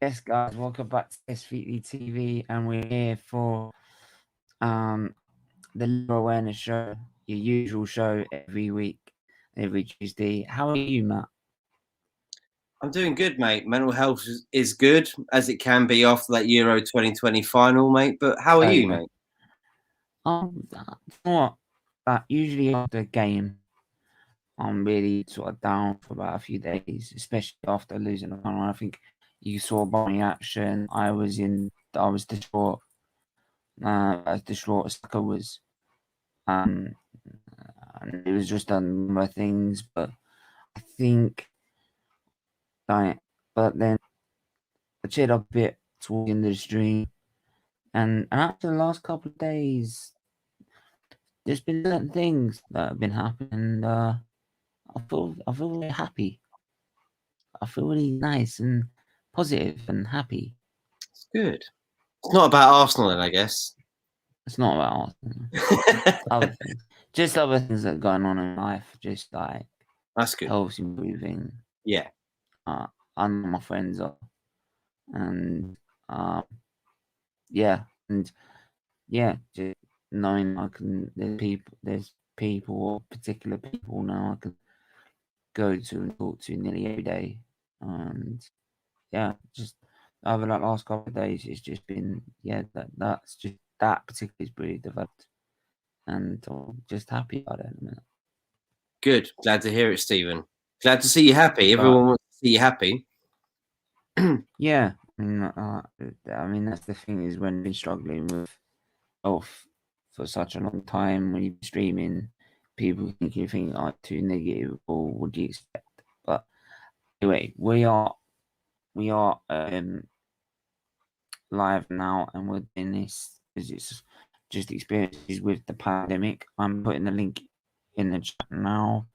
Yes, guys, welcome back to SFeatleyTV, and we're here for the Liver Awareness Show, your usual show every week, every Tuesday. How are you, Matt? I'm doing good, mate. Mental health is good, as it can be after that Euro 2020 final, mate. But how are you, mate? What? Usually after a game, I'm really sort of down for about a few days, especially after losing the final. I think you saw by my action, I was distraught. As distraught as Saka was. And it was just a number of things, but I think, but then I cheered up a bit towards the end of the stream, and after the last couple of days, there's been certain things that have been happening, and I feel really happy. I feel really nice and positive and happy. It's good. It's not about Arsenal, then, I guess. It's not about Arsenal. Other things, just other things that are going on in life, just like that's good. Health's improving. Yeah. I know my friends are, and just knowing I can, there's people or particular people now I can go to and talk to nearly every day, and just over that last couple of days, it's just been that particularly is really developed, and I'm just happy about it at the minute. Good. Glad to hear it, Stephen. Glad to see you happy. Everyone wants to see you happy. Yeah, I mean that's the thing, is when you've been struggling with health for such a long time, when you're streaming, people think you think too negative, or what do you expect? But anyway, we are live now, and we're doing this because it's just experiences with the pandemic. I'm putting the link in the chat now.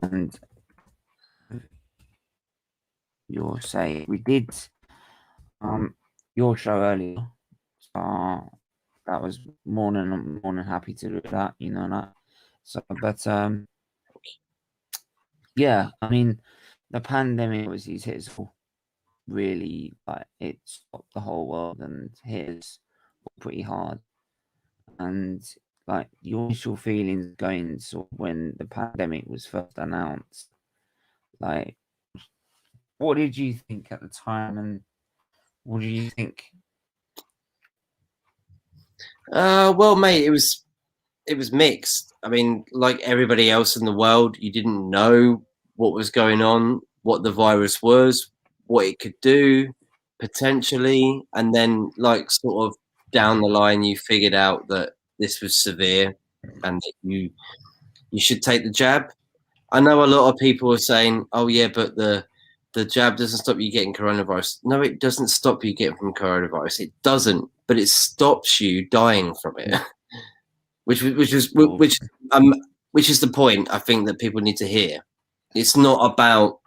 And you'll say we did your show earlier, so that was more than happy to do that, you know that. So, but yeah, I mean, the pandemic obviously hit us all really, like it stopped the whole world and hit us pretty hard. And like your initial feelings going sort of when the pandemic was first announced, like what did you think at the time, and what do you think? Well, mate, it was mixed. I mean, like everybody else in the world, you didn't know what was going on, what the virus was, what it could do potentially, and then like sort of down the line, you figured out that this was severe and that you should take the jab. I know a lot of people are saying, "Oh yeah, but the jab doesn't stop you getting coronavirus." No, it doesn't stop you getting from coronavirus. It doesn't, but it stops you dying from it. which is the point I think that people need to hear. It's not about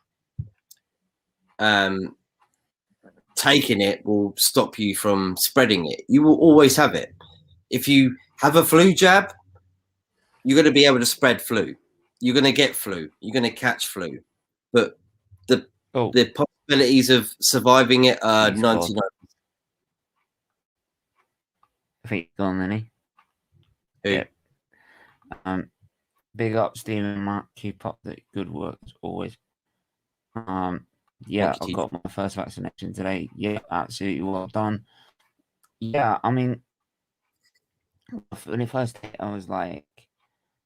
taking it will stop you from spreading it. You will always have it. If you have a flu jab, you're going to be able to spread flu. You're going to get flu. You're going to catch flu, but the possibilities of surviving it are 99%. I think he's gone, then Yeah. Big up, Stephen, Matt. Keep up the good work as always. I got my first vaccination today. Yeah, absolutely well done. Yeah, I mean, when it first hit, I was like,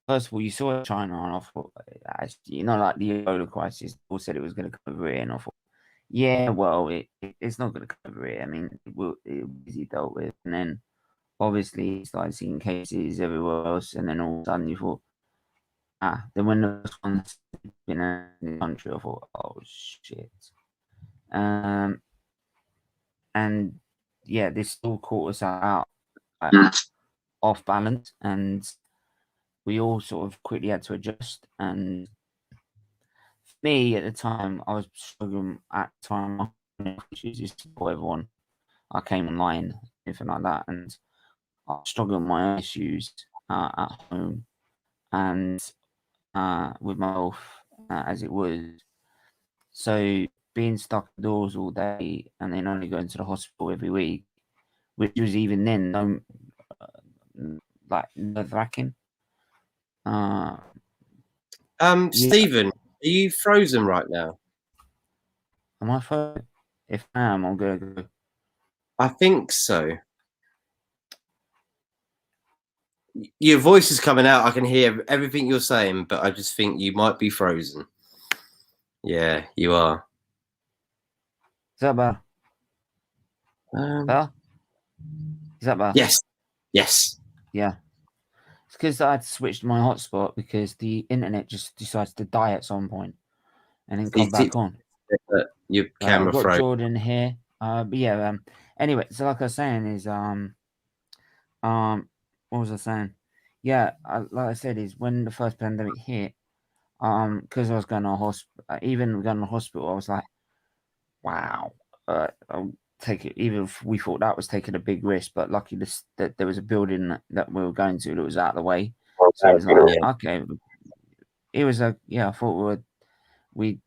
first of all, you saw China, and I thought, like the Ebola crisis, all said it was going to come over here, and I thought, yeah, well, it's not going to come over here. I mean, it will be dealt with, and then obviously you started seeing cases everywhere else, and then all of a sudden you thought, then when the first one's been in the country, I thought, oh shit. And yeah, this still caught us out off balance, and we all sort of quickly had to adjust. And for me at the time, I was struggling at the time, just to support everyone. I came online, anything like that, and I was struggling with my issues at home and with my health, as it was. So being stuck indoors all day and then only going to the hospital every week, which was even then like nerve-wracking. Yeah. Stephen, are you frozen right now? Am I frozen? If I am, I'm gonna go. I think so. Your voice is coming out. I can hear everything you're saying, but I just think you might be frozen. Yeah, you are. Is that better? Better? Is that better? Yes. Yes. Yeah. It's because I had switched my hotspot because the internet just decides to die at some point and then come back on. Your I've camera got froze. Jordan here. But yeah, anyway, so like I was saying is what was I saying? Yeah, like I said, is when the first pandemic hit, because I was going to a hospital, even going to hospital, I was like, wow, I'll take it. Even if we thought that was taking a big risk, but lucky that there was a building that we were going to that was out of the way, so it was like, okay, it was a yeah. I thought we'd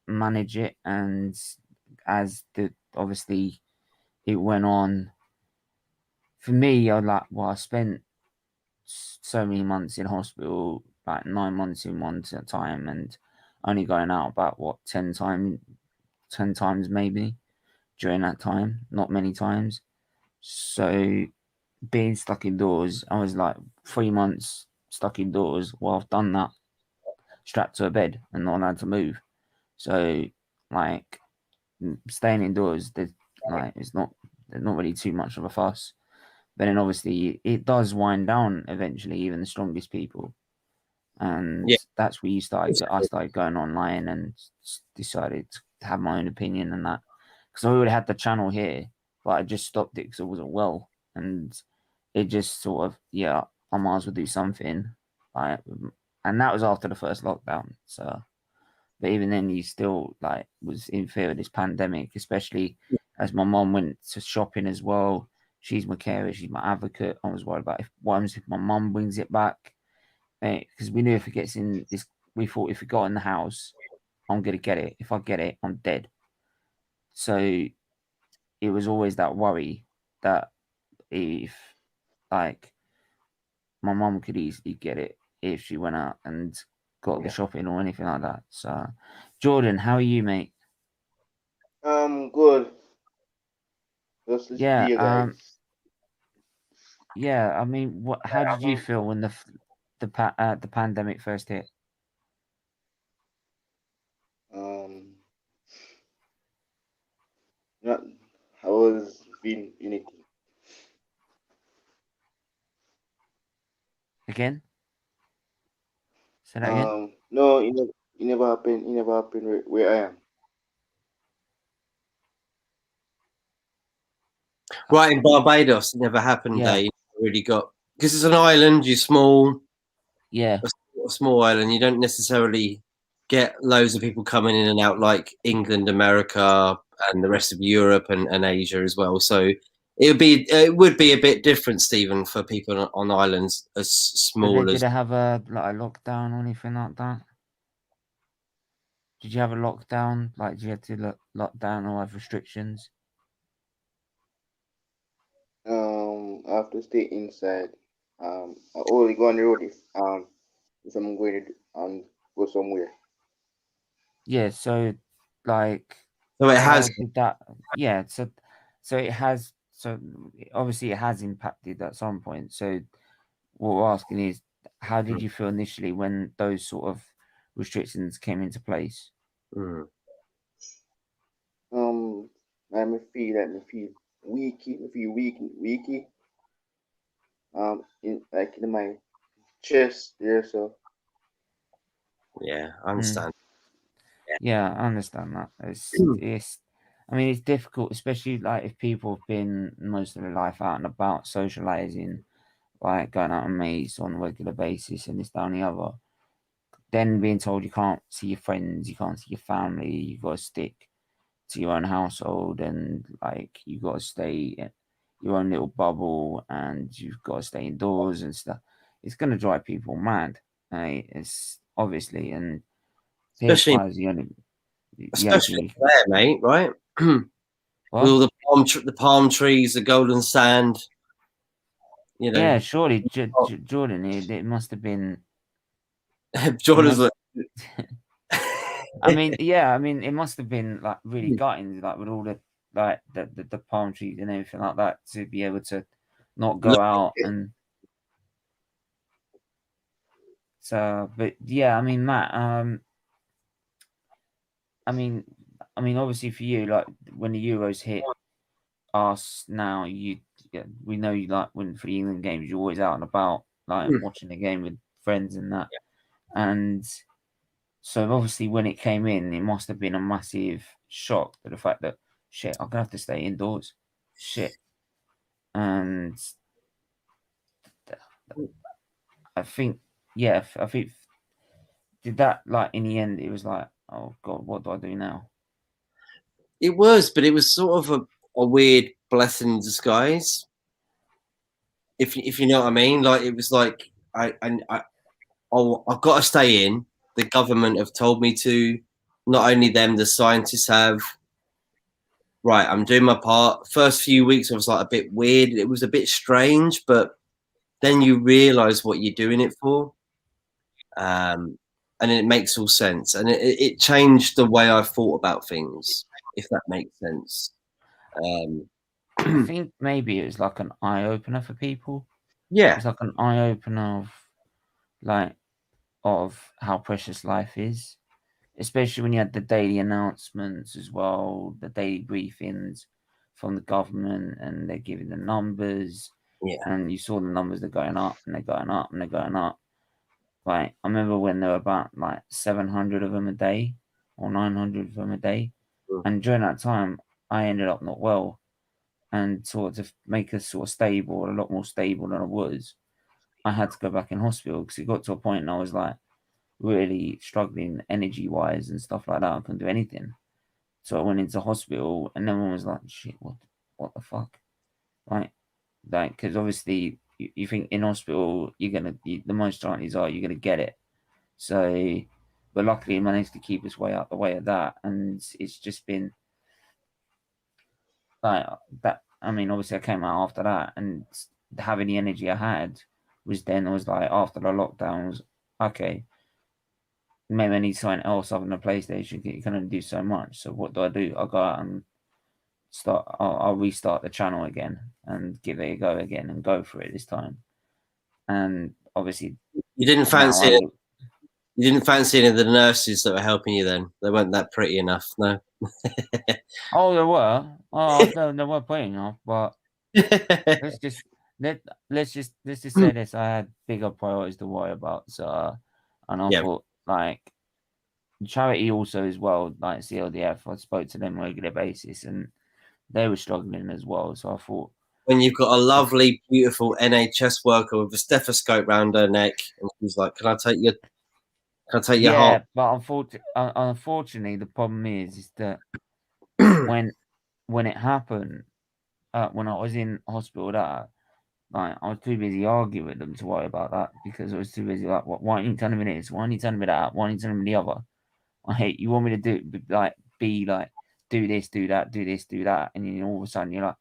manage it, and as the obviously it went on. For me, I spent so many months in hospital, like 9 months in one at a time, and only going out about what 10 times maybe during that time, not many times. So being stuck indoors, I was like 3 months stuck indoors. Well, I've done that, strapped to a bed and not allowed to move. So like staying indoors, there's not really too much of a fuss. But then obviously it does wind down eventually, even the strongest people. And Yeah. that's where I started going online and decided to have my own opinion and that. Because I already had the channel here, but I just stopped it because I wasn't well. And it just sort of, yeah, I might as well do something. Like, and that was after the first lockdown. So, but even then, you still like was in fear of this pandemic, especially as my mom went to shopping as well. She's my carer, she's my advocate. I was worried about what happens if my mom brings it back, because we knew if it gets in this, we thought if it got in the house, I'm gonna get it. If I get it, I'm dead. So it was always that worry that if like my mom could easily get it if she went out and got the shopping or anything like that. So, Jordan, how are you, mate? Good. Just listen to Yeah, you guys. yeah. I mean, what? How did you feel when the pandemic first hit? Um, not, I was feeling anything. Again? Say that again. No, it never happened. It never happened where I am. Right in Barbados, it never happened. Yeah, They really got because it's an island. You're small, yeah, a small island. You don't necessarily get loads of people coming in and out like England, America, and the rest of Europe and Asia as well. So it would be a bit different, Stephen, for people on islands as but they small as. did have a lockdown or anything like that? Did you have a lockdown? Like, did you have to lock down or have restrictions? I have to stay inside. I only go on the road if I'm going to go somewhere. Yeah, so like, So it how has. did that? Yeah, so it has. So obviously, it has impacted at some point. So what we're asking is, how did you feel initially when those sort of restrictions came into place? Mm, Um, let me feel weaky. In my chest there. So yeah, I Mm. understand. Yeah, I understand that. I mean, it's difficult, especially like if people have been most of their life out and about, socializing, like going out on mates on a regular basis, and this, that, and the other. Then being told you can't see your friends, you can't see your family, you've got to stick to your own household, and like you've got to stay in your own little bubble, and you've got to stay indoors and stuff. It's going to drive people mad. It's obviously, and especially Especially there, mate, right? With all the palm trees, the golden sand. You know, yeah, surely Jordan, it must have been. Jordan's like, I mean, yeah, I mean, it must have been like really gutting, like with all the like the palm trees and everything like that, to be able to not go out and. So, but yeah, I mean, Matt, I mean, obviously for you, like when the Euros hit us now, we know you like when for the England games, you're always out and about, like watching the game with friends and that, and so obviously when it came in, it must have been a massive shock to the fact that shit, I'm gonna have to stay indoors, shit, and I think, yeah, I think did that like in the end, it was like, oh god, what do I do now? it was, but it was sort of a weird blessing in disguise. If you know what I mean, like it was like I've got to stay in. The government have told me to. Not only them, the scientists have. Right, I'm doing my part. First few weeks, I was like a bit weird. It was a bit strange, but then you realise what you're doing it for, and it makes all sense. And it changed the way I thought about things, if that makes sense. I think maybe it was like an eye opener for people. Yeah, It's like an eye opener of how precious life is, especially when you had the daily announcements as well, the daily briefings from the government, and they're giving the numbers, yeah, and you saw the numbers, they're going up and they're going up and they're going up. Like I remember when there were about like 700 of them a day or 900 of them a day, and during that time I ended up not well, and sort of to make us sort of stable, a lot more stable than I was, I had to go back in hospital because it got to a point and I was like really struggling energy wise and stuff like that. I couldn't do anything. So I went into hospital and everyone was like, shit, what the fuck? Like, because obviously you think in hospital, the most chances are you're going to get it. So, but luckily he managed to keep his way out the way of that. And it's just been like that. I mean, obviously I came out after that, and having the energy I had was like after the lockdown was okay. Maybe I need something else other than a PlayStation. You can only do so much. So what do? I go out and start. I'll restart the channel again and give it a go again and go for it this time. And obviously, you didn't fancy it. You didn't fancy any of the nurses that were helping you then? They weren't that pretty enough, no? Oh, there were. Oh, there were plenty enough, but let's just say this. I had bigger priorities to worry about. So, and I thought like charity also as well, like CLDF. I spoke to them on a regular basis, and they were struggling as well. So I thought, when you've got a lovely, beautiful NHS worker with a stethoscope round her neck, and she's like, "Can I take your heart?" But unfortunately, the problem is that when it happened, when I was in hospital, that like I was too busy arguing with them to worry about that because I was too busy. Like, why aren't you telling me this? Why aren't you telling me that? Why aren't you telling me the other? I hate you want me to be like do this, do that, do this, do that, and then all of a sudden you're like,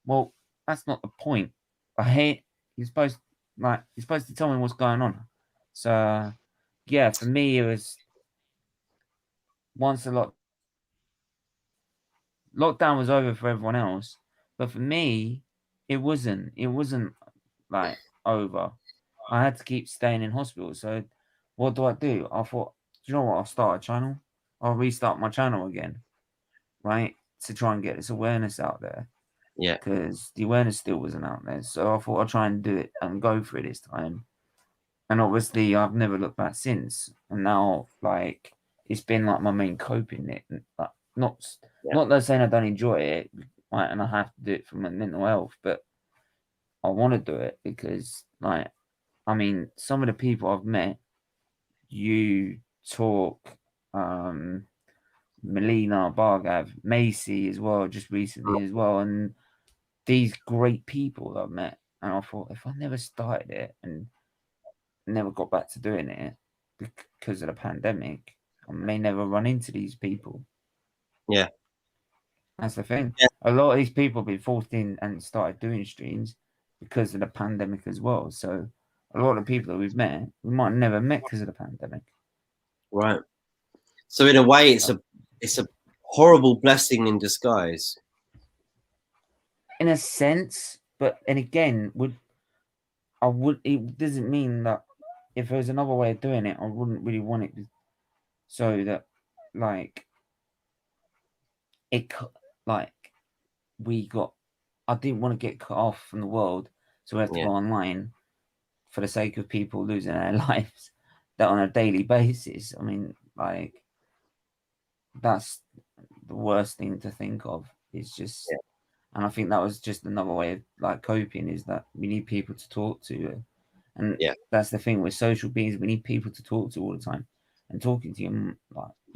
well, that's not the point. I hate you're supposed to tell me what's going on. So yeah, for me it was once the lockdown was over for everyone else, but for me it wasn't. It wasn't like over. I had to keep staying in hospital. So what do? I thought, do you know what? I'll start a channel. I'll restart my channel again, right? To try and get this awareness out there. Yeah. Because the awareness still wasn't out there. So I thought I'd try and do it and go for it this time. And obviously I've never looked back since. And now like it's been like my main coping it. Like, not that saying I don't enjoy it, right, and I have to do it for my mental health, but I want to do it because like I mean, some of the people I've met, you talk, Melina, Bargav, Macy as well, just recently as well, and these great people that I've met. And I thought, if I never started it and never got back to doing it, because of the pandemic, I may never run into these people. Yeah. That's the thing. Yeah. A lot of these people have been forced in and started doing streams because of the pandemic as well. So a lot of people that we've met, we might have never met because of the pandemic. Right. So in a way, it's a horrible blessing in disguise. In a sense, but and again, it doesn't mean that if there's another way of doing it, I wouldn't really want it so that like it like I didn't want to get cut off from the world, so we have to go online for the sake of people losing their lives that on a daily basis. I mean, like that's the worst thing to think of. It's just and I think that was just another way of like coping, is that we need people to talk to. And that's the thing with social beings, we need people to talk to all the time. And talking to your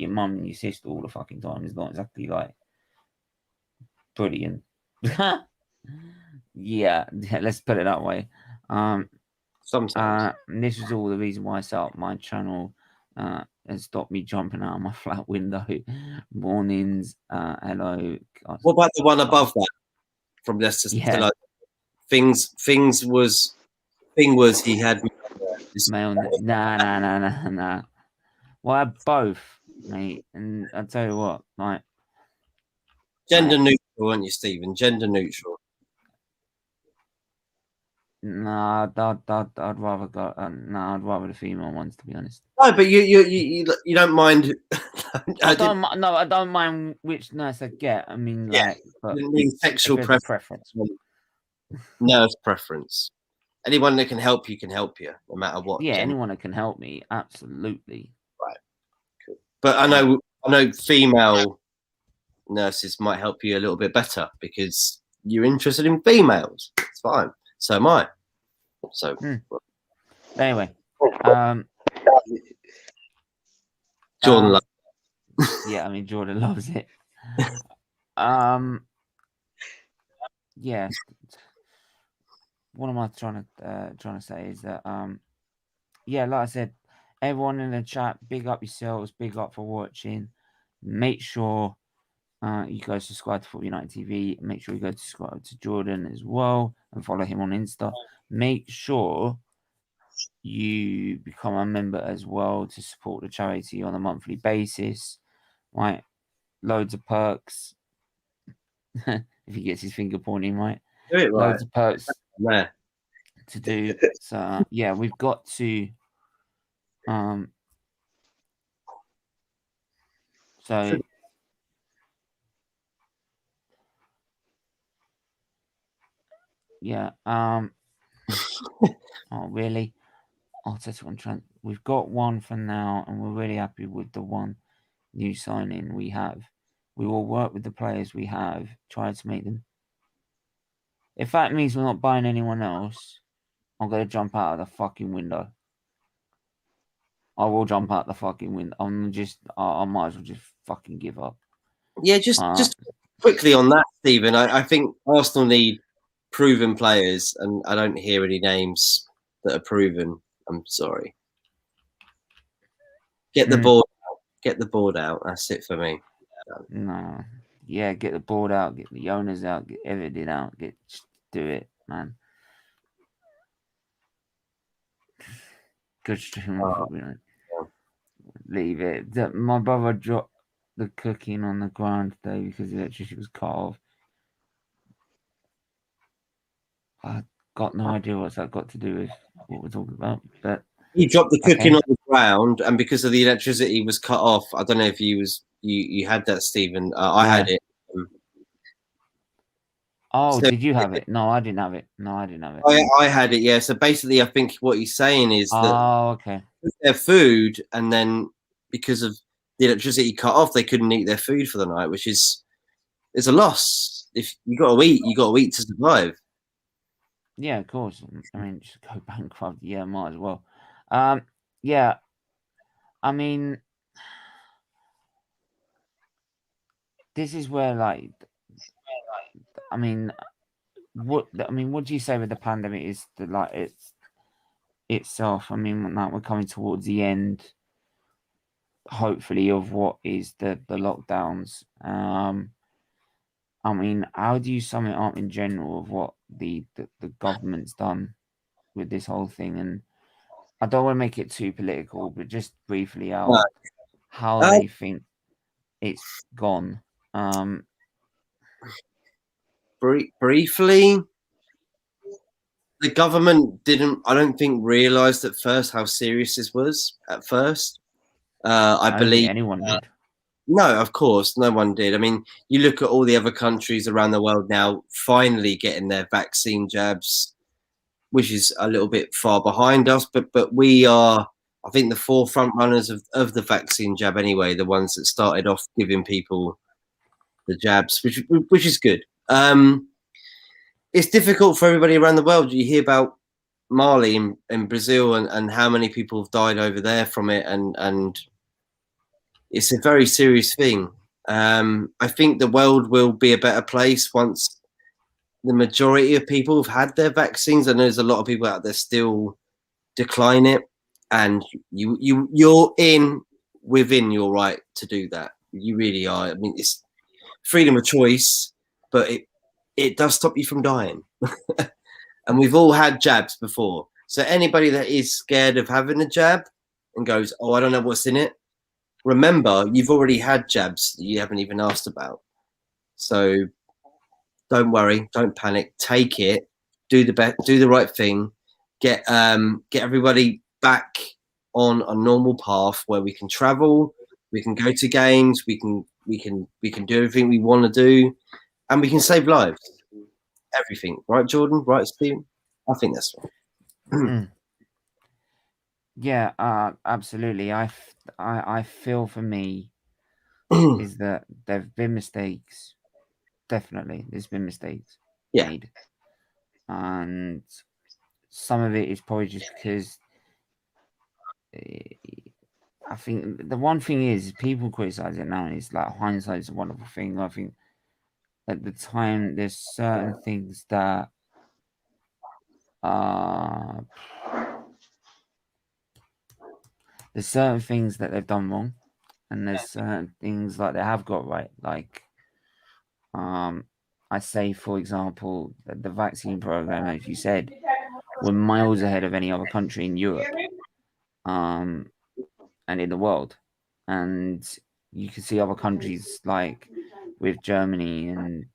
mum and your sister all the fucking time is not exactly like brilliant. yeah, let's put it that way. Sometimes. This is all the reason why I set up my channel and stopped me jumping out of my flat window. Mornings, hello. What about the one above that from Leicester? Yeah. Things was he had male. Nah. Well, I have both, mate. And I tell you what, like gender neutral, aren't you, Stephen? Gender neutral. Nah, I'd rather go. I'd rather the female ones, to be honest. No, but you don't mind. I don't mind which nurse I get. I mean, like, but sexual preference. Nurse preference. Anyone that can help you, no matter what. Yeah, anyone that can help me, absolutely. Right. Cool. But I know female nurses might help you a little bit better because you're interested in females. It's fine. So am I. So anyway, Jordan loves it. Yeah, I mean Jordan loves it. Yeah. What am I trying to say is that yeah, like I said, everyone in the chat, big up yourselves, big up for watching. Make sure you guys subscribe to Football United TV. Make sure you go to subscribe to Jordan as well and follow him on Insta. Make sure you become a member as well to support the charity on a monthly basis. Right, loads of perks. If he gets his finger pointing right, do it right. Loads of perks to do. So yeah, we've got to. So. Yeah. Oh, really? Oh, that's one. We've got one for now, and we're really happy with the one new signing we have. We will work with the players we have, try to make them. If that means we're not buying anyone else, I'm gonna jump out of the fucking window. I will jump out the fucking window. I might as well just fucking give up. Yeah, just quickly on that, Stephen. I think Arsenal need proven players, and I don't hear any names that are proven. I'm sorry. Get the board out. Get the board out. That's it for me. No. Yeah, get the board out, get the owners out, get everything out, do it, man. Good stream. Leave it. My brother dropped the cooking on the ground today because the electricity was cut off. I got no idea what's that got to do with what we're talking about. But he dropped the cooking on the ground, and because of the electricity was cut off. I don't know if you had that, Stephen. I had it. Oh, so, did you have it? No, I didn't have it. I had it. Yeah. So basically, I think what he's saying is that their food, and then because of the electricity cut off, they couldn't eat their food for the night, which is a loss. If you got to eat to survive. Yeah, of course. I mean, just go bankrupt. Yeah, might as well. Yeah. I mean, this is where, like, I mean, what do you say with the pandemic is the, like, itself, I mean, like, we're coming towards the end, hopefully, of what is the lockdowns. I mean, how do you sum it up in general of what the government's done with this whole thing? And I don't want to make it too political, but just briefly how they think it's gone. Briefly, the government didn't, I don't think, realised at first how serious this was at first. I don't believe think anyone did. No, of course, no one did. I mean, you look at all the other countries around the world now finally getting their vaccine jabs, which is a little bit far behind us, but we are, I think, the forefront runners of the vaccine jab anyway, the ones that started off giving people the jabs, which is good. It's difficult for everybody around the world. You hear about Mali in Brazil and how many people have died over there from it, and it's a very serious thing. I think the world will be a better place once the majority of people have had their vaccines. I know there's a lot of people out there still decline it, and you're within your right to do that. You really are. I mean, it's freedom of choice, but it does stop you from dying. And we've all had jabs before. So anybody that is scared of having a jab and goes, oh, I don't know what's in it, remember, you've already had jabs that you haven't even asked about. So don't worry, don't panic, take it, do the right thing, get everybody back on a normal path where we can travel, we can go to games, we can do everything we want to do, and we can save lives. Everything, right, Jordan? Right, Steve? I think that's right. Yeah, absolutely. I feel for me is that there've been mistakes. Definitely, there's been mistakes made, and some of it is probably just because I think the one thing is people criticize it now, and it's like hindsight is a wonderful thing. I think at the time there's certain things that there's certain things that they've done wrong, and there's certain things like they have got right. Like, I say, for example, the vaccine program, as you said, we're miles ahead of any other country in Europe, and in the world. And you can see other countries like with Germany and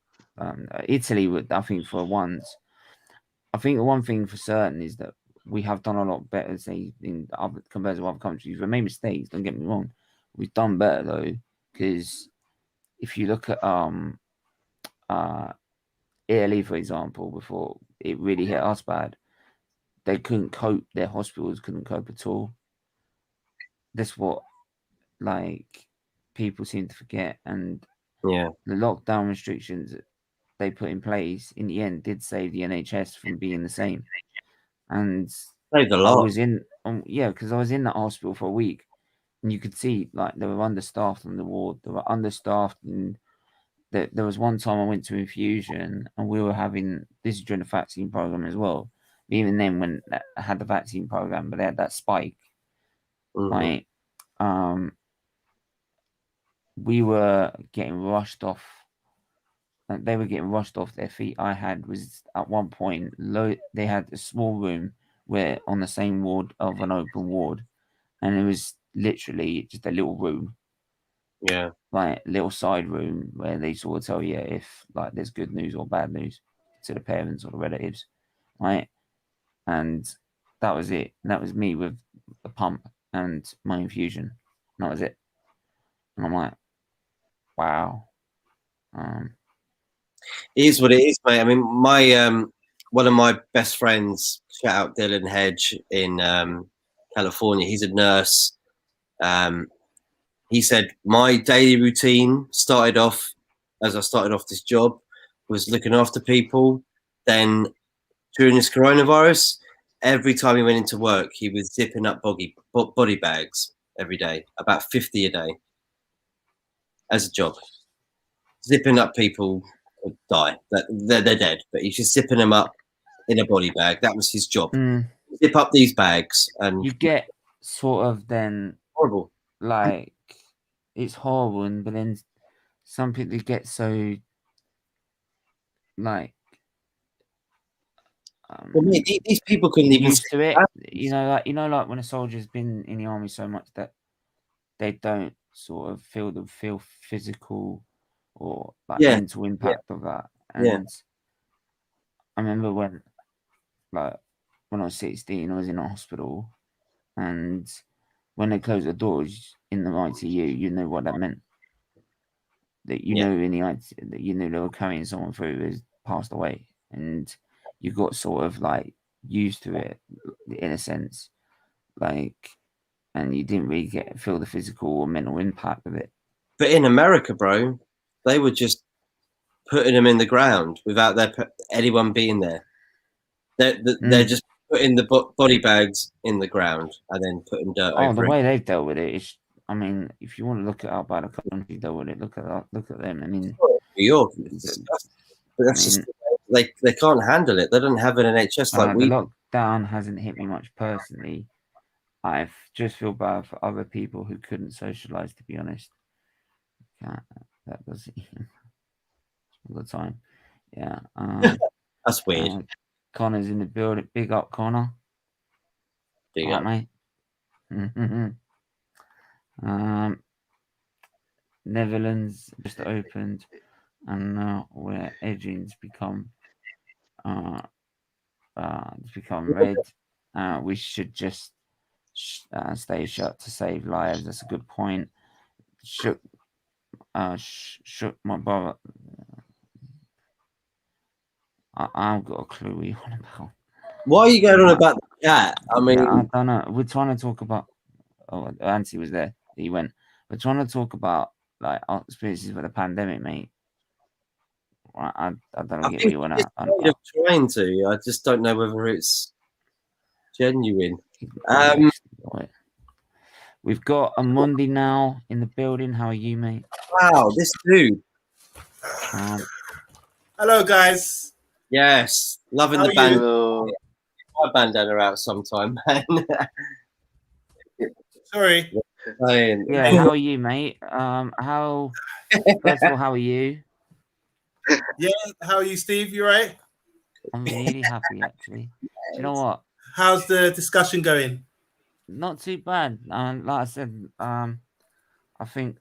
Italy. I think for once, I think the one thing for certain is that we have done a lot better, say, compared to other countries. We made mistakes. Don't get me wrong. We've done better though, because if you look at Italy, for example, before it really hit us bad, they couldn't cope. Their hospitals couldn't cope at all. That's what people seem to forget. And the lockdown restrictions they put in place in the end did save the NHS from being the same. And saved a lot. I was in, because I was in that hospital for a week, and you could see they were understaffed on the ward. They were understaffed, and there was one time I went to infusion, and we were having, this is during the vaccine program as well. Even then, when I had the vaccine program, but they had that spike, we were getting rushed off. They were getting rushed off their feet. I had was at one point they had a small room where on the same ward of an open ward, and it was literally just a little room, little side room where they sort of tell you if there's good news or bad news to the parents or the relatives, right? And that was it. And that was me with the pump and my infusion. And that was it. And I'm like, wow. It is what it is, mate. I mean, my one of my best friends, shout out Dylan Hedge in California. He's a nurse. He said my daily routine started off as I started off this job was looking after people. Then during this coronavirus, every time he went into work, he was zipping up body bags every day, about 50 a day, as a job. Zipping up people die, they're dead, but he's just zipping them up in a body bag. That was his job. zip up these bags, and you get sort of then horrible. like it's horrible, but then some people get so like Well, mate, these people couldn't even used to it. hands. You know, like when a soldier's been in the army so much that they don't sort of feel physical or like mental impact of that. And I remember when I was 16, I was in a hospital, and when they closed the doors in the ITU, you know what that meant. That you know in the ITU, that you knew they were carrying someone through who has passed away, and you got sort of like used to it in a sense, like, and you didn't really feel the physical or mental impact of it. But in America, bro, they were just putting them in the ground without anyone being there. They're just putting the body bags in the ground and then putting dirt over it. The way they've dealt with it is, I mean, if you want to look at how bad a country dealt with it, look at them. I mean, New York, but that's just they can't handle it. They don't have an NHS like we. The lockdown hasn't hit me much personally. I just feel bad for other people who couldn't socialize, to be honest. That does all the time. Yeah. That's weird. Connor's in the building. Big up, Connor. Big up, mate. Netherlands just opened, and we're edging to become red. We should just stay shut to save lives. That's a good point. Shook my brother. I've got a clue what you're on about. Why are you going on about the cat? I mean, I don't know. We're trying to talk about. Oh, Anthony was there. He went. We're trying to talk about like our experiences with the pandemic, mate. I don't know what you want to. I'm trying to. I just don't know whether it's genuine. We've got a Monday now in the building. How are you, mate? Wow, this dude. Hello, guys. Yes, loving the band. My bandana out sometime, man. Sorry. Yeah, how are you, mate? First of all, how are you? Yeah, how are you, Steve? You right? I'm really happy, actually. Do you know what? How's the discussion going? Not too bad. Like I said, I think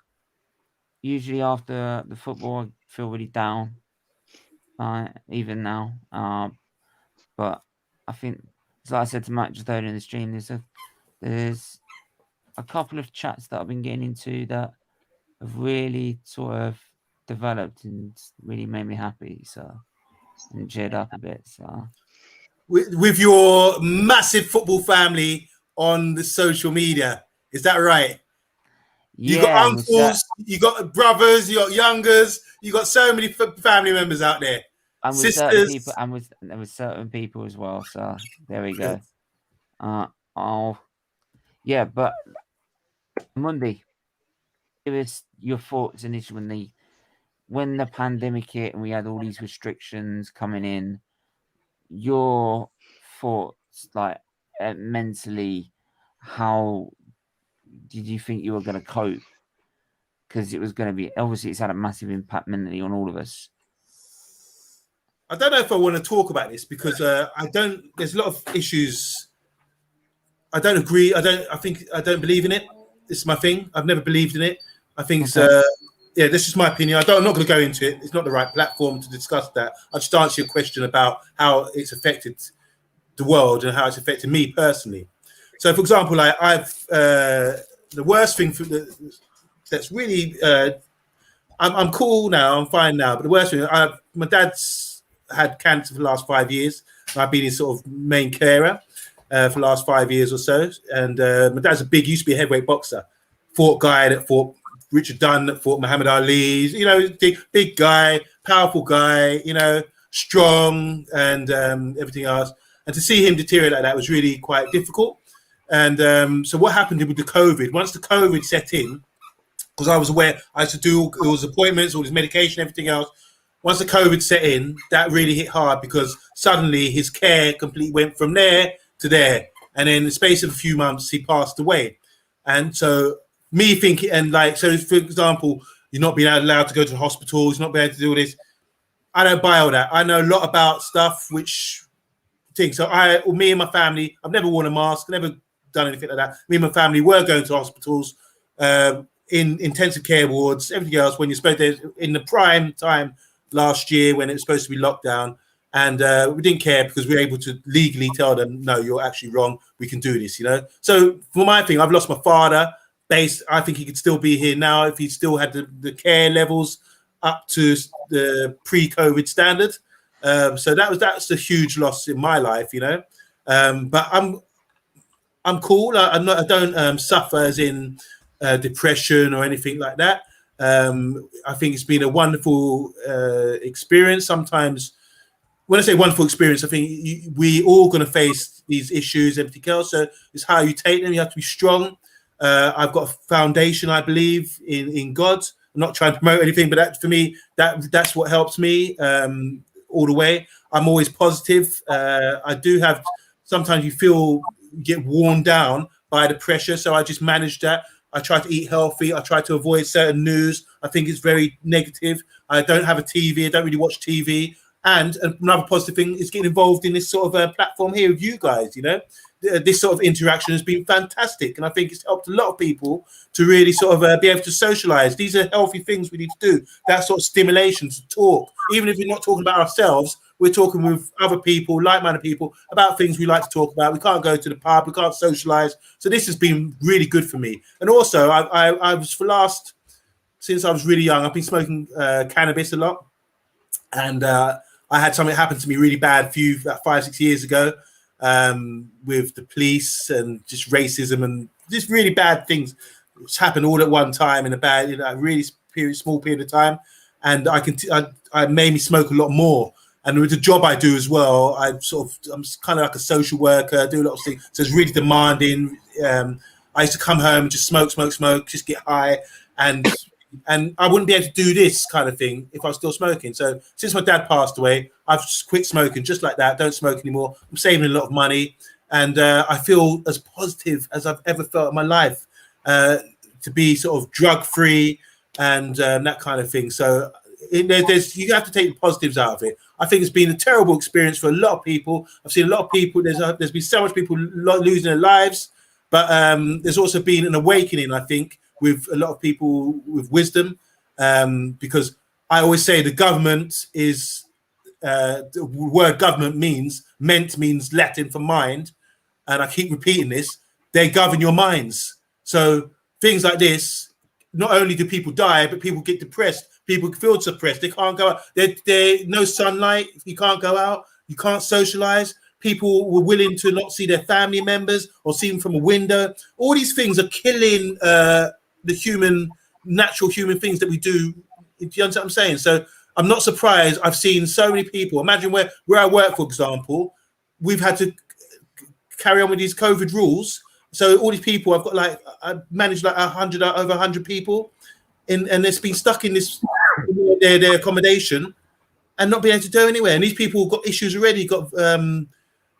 usually after the football, I feel really down. Even now. But I think, as I said to Matt just earlier in the stream, there's a couple of chats that I've been getting into that have really sort of developed and really made me happy. So, and cheered up a bit. So, with your massive football family on the social media, is that right? Yeah, you got uncles, you got brothers, you got youngers, you got so many family members out there. And with sisters, certain people, and with certain people as well. So there we go. Yeah, but Monday, give us your thoughts initially when the pandemic hit and we had all these restrictions coming in. Your thoughts, like mentally, how did you think you were going to cope? Because it was going to be, obviously, it's had a massive impact mentally on all of us. I don't know if I want to talk about this because there's a lot of issues. I don't agree. I don't believe in it. This is my thing. I've never believed in it. I think this is my opinion. I'm not going to go into it. It's not the right platform to discuss that. I'll just answer your question about how it's affected the world and how it's affected me personally. So, for example, I've the worst thing that's really I'm cool now. I'm fine now. But the worst thing, my dad's had cancer for the last 5 years. I've been his sort of main carer for the last 5 years or so. And my dad's used to be a heavyweight boxer. Fought guy that fought Richard Dunn, that fought Muhammad Ali. You know, big guy, powerful guy. You know, strong and everything else. And to see him deteriorate like that was really quite difficult. And so what happened with the COVID? Once the COVID set in, because I was aware, I used to do all his appointments, all his medication, everything else. Once the COVID set in, that really hit hard because suddenly his care completely went from there to there. And in the space of a few months, he passed away. And so me thinking, and like, so for example, you're not being allowed to go to the hospitals, not being able to do all this. I don't buy all that. I know a lot about stuff which things. So me and my family, I've never worn a mask, never done anything like that. Me and my family were going to hospitals, in intensive care wards, everything else. When you're supposed to, in the prime time last year when it was supposed to be locked down, and we didn't care because we were able to legally tell them, no, you're actually wrong. We can do this, you know. So for my thing, I've lost my father. I think he could still be here now if he still had the care levels up to the pre-COVID standard. So that's a huge loss in my life, you know. But I'm cool. I don't suffer as in depression or anything like that. I think it's been a wonderful experience. Sometimes, when I say wonderful experience, I think we all going to face these issues, everything else. So it's how you take them. You have to be strong. I've got a foundation, I believe, in God. I'm not trying to promote anything, but that for me, that's what helps me all the way. I'm always positive. I do have, sometimes you get worn down by the pressure, so I just manage that. I try to eat healthy. I try to avoid certain news. I think it's very negative. I don't have a TV. I don't really watch TV. And another positive thing is getting involved in this sort of platform here with you guys. You know, this sort of interaction has been fantastic, and I think it's helped a lot of people to really sort of be able to socialize. These are healthy things we need to do. That sort of stimulation to talk, even if we're not talking about ourselves. We're talking with other people, like-minded people, about things we like to talk about. We can't go to the pub. We can't socialize. So this has been really good for me. And also, I was since I was really young, I've been smoking cannabis a lot. And I had something happen to me really bad about 5-6 years ago with the police and just racism and just really bad things which happened all at one time in a really small period of time. And I made me smoke a lot more. And with the job I do as well, I'm kind of like a social worker, do a lot of things. So it's really demanding. I used to come home and just smoke, just get high. And I wouldn't be able to do this kind of thing if I was still smoking. So since my dad passed away, I've just quit smoking just like that. Don't smoke anymore. I'm saving a lot of money. And I feel as positive as I've ever felt in my life to be sort of drug-free and that kind of thing. So you have to take the positives out of it. I think it's been a terrible experience for a lot of people. I've seen a lot of people. There's been so much people losing their lives, but there's also been an awakening, I think, with a lot of people with wisdom, because I always say the government is the word government means Latin for mind, and I keep repeating this. They govern your minds. So things like this, not only do people die, but people get depressed. People feel suppressed. They can't go out. There's no sunlight. You can't go out. You can't socialize. People were willing to not see their family members or see them from a window. All these things are killing the natural human things that we do. Do you understand what I'm saying? So I'm not surprised. I've seen so many people. Imagine where I work, for example, we've had to carry on with these COVID rules. So all these people, I've managed like over 100 people, and it's been stuck in their accommodation and not being able to go anywhere. And these people have got issues already, got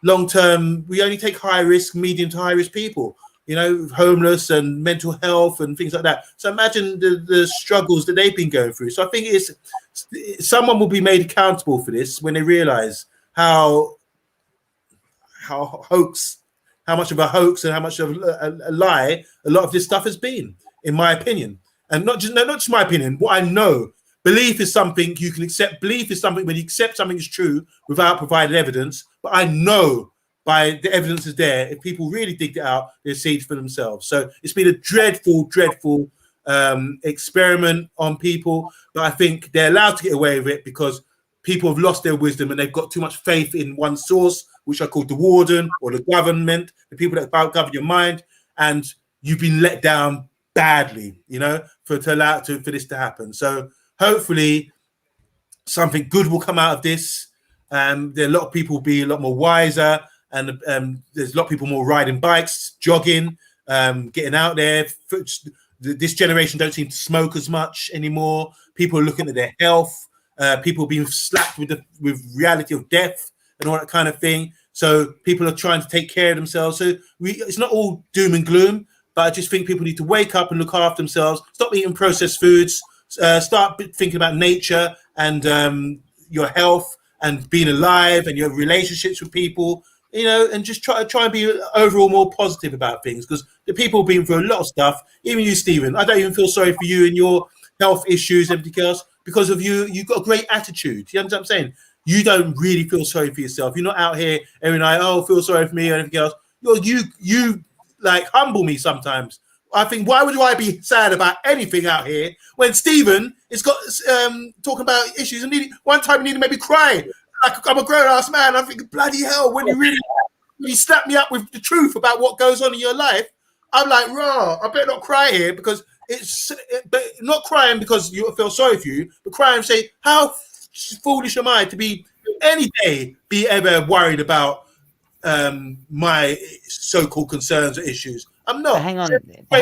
long-term. We only take high risk, medium to high risk people, you know, homeless and mental health and things like that. So imagine the struggles that they've been going through. So I think someone will be made accountable for this when they realize how much of a hoax and how much of a lie a lot of this stuff has been, in my opinion. And not just my opinion, what I know. Belief is something you can accept. Belief is something when you accept something is true without providing evidence. But I know by the evidence is there. If people really dig it out, they'll see it for themselves. So it's been a dreadful experiment on people. But I think they're allowed to get away with it because people have lost their wisdom and they've got too much faith in one source, which I call the warden or the government, the people that govern your mind. And you've been let down badly, you know, for this to happen. So hopefully something good will come out of this. There are a lot of people will be a lot more wiser, and there's a lot of people more riding bikes, jogging, getting out there. This generation don't seem to smoke as much anymore. People are looking at their health. People being slapped with reality of death and all that kind of thing. So people are trying to take care of themselves. So it's not all doom and gloom, but I just think people need to wake up and look after themselves. Stop eating processed foods. Start thinking about nature and your health and being alive and your relationships with people. You know, and just try and be overall more positive about things, because the people have been through a lot of stuff. Even you, Stephen, I don't even feel sorry for you and your health issues, everything else, because of you. You've got a great attitude. You understand what I'm saying? You don't really feel sorry for yourself. You're not out here every night, oh, feel sorry for me or anything else. You like humble me sometimes. I think, why would I be sad about anything out here when Stephen has got talking about issues, and one time he needed to make me cry. Like, I'm a grown-ass man. I think, bloody hell, when you slap me up with the truth about what goes on in your life, I'm like, raw, I better not cry here, because but not crying because you feel sorry for you, but crying and say, how foolish am I to be any day be ever worried about my so-called concerns or issues? I'm not. But hang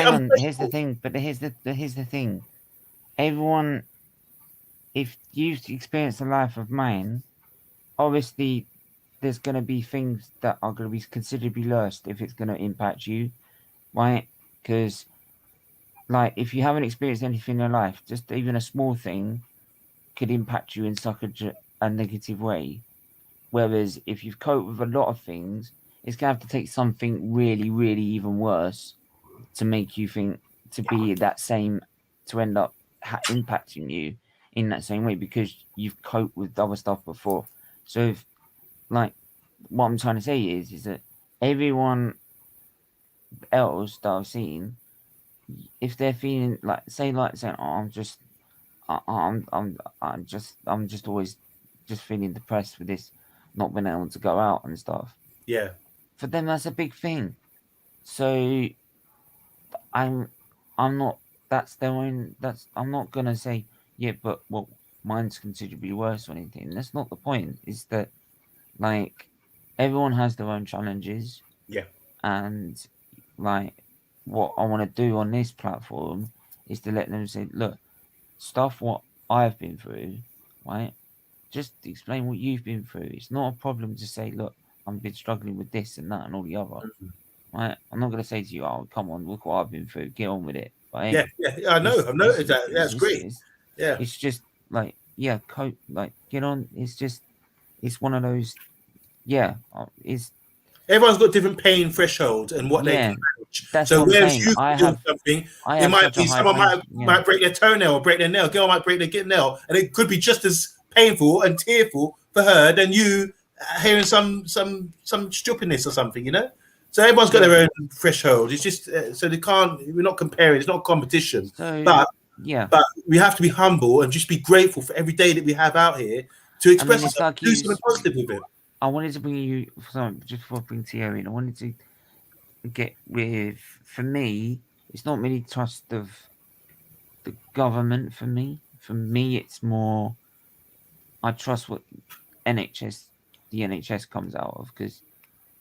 on. Here's the thing. But here's the thing. Everyone, if you've experienced a life of mine, obviously there's going to be things that are going to be considerably worse if it's going to impact you, right? Because, like, if you haven't experienced anything in your life, just even a small thing could impact you in such a negative way. Whereas if you've coped with a lot of things, it's going to have to take something really, really even worse to make you think to be that same, to end up impacting you in that same way, because you've coped with other stuff before. So if, like, what I'm trying to say is that everyone else that I've seen, if they're feeling like saying, oh, I'm just always just feeling depressed with this, not being able to go out and stuff. Yeah. For them, that's a big thing. So I'm not. That's their own. I'm not gonna say, yeah, but well, mine's considerably worse or anything. That's not the point. Is that, like, everyone has their own challenges. Yeah. And, like, what I want to do on this platform is to let them say, look, stuff what I've been through, right? Just explain what you've been through. It's not a problem to say, look, I've been struggling with this and that and all the other. Right? I'm not going to say to you, oh, come on, look what I've been through. Get on with it. Right? Yeah, I know. I've noticed that. That's great. Yeah. It's just like, yeah, cope, like, get on. It's one of those, yeah, everyone's got different pain thresholds and what they can manage. That's so what whereas you can do something, it might be someone might break their toenail or break their nail. Girl might break their nail, and it could be just as painful and tearful for her than you hearing some stupidness or something, you know. So everyone's got their own threshold. It's just so they can't. We're not comparing. It's not competition. But we have to be humble and just be grateful for every day that we have out here to express ourselves, like, do something positive with it. I wanted to bring you, just before I bring Tio in, I wanted to get with, for me, it's not really trust of the government for me. For me, it's more, I trust what the NHS comes out of, because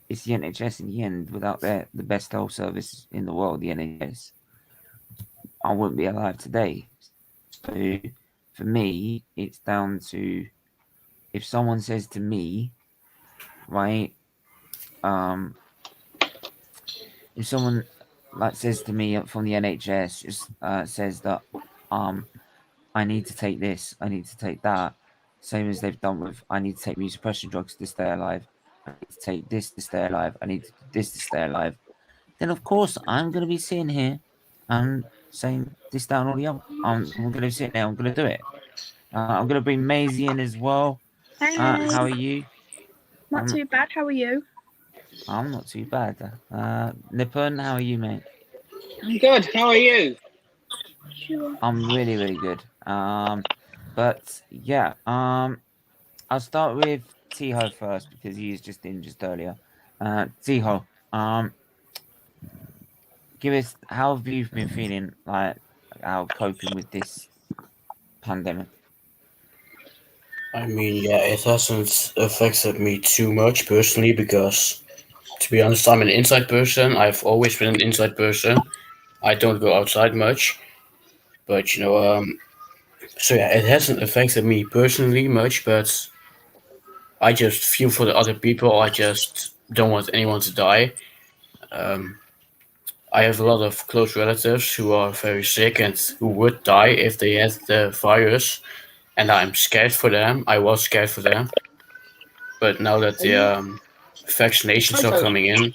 it's the NHS in the end. Without the best health service in the world, the NHS, I wouldn't be alive today. So for me, it's down to, if someone says to me, right, if someone like says to me from the NHS, says that I need to take this, I need to take that, same as they've done with, I need to take immunosuppression drugs to stay alive, I need to take this to stay alive, I need to do this to stay alive, then of course I'm going to be sitting here and saying this, down, all the other. I'm going to sit there, I'm going to do it. I'm going to bring Maisie in as well. Hey. How are you? Not too bad. How are you? I'm not too bad. Nippon, how are you, mate? I'm good. How are you? Sure. I'm really, really good. But yeah, I'll start with Tiho first, because he was just in just earlier. Tiho, give us, how have you been feeling, like, how coping with this pandemic? I mean, yeah, it hasn't affected me too much personally, because, to be honest, I'm an inside person. I've always been an inside person. I don't go outside much. But, you know, so yeah, it hasn't affected me personally much, but I just feel for the other people. I just don't want anyone to die. I have a lot of close relatives who are very sick and who would die if they had the virus, and I'm scared for them. I was scared for them, but now that the vaccinations are coming in,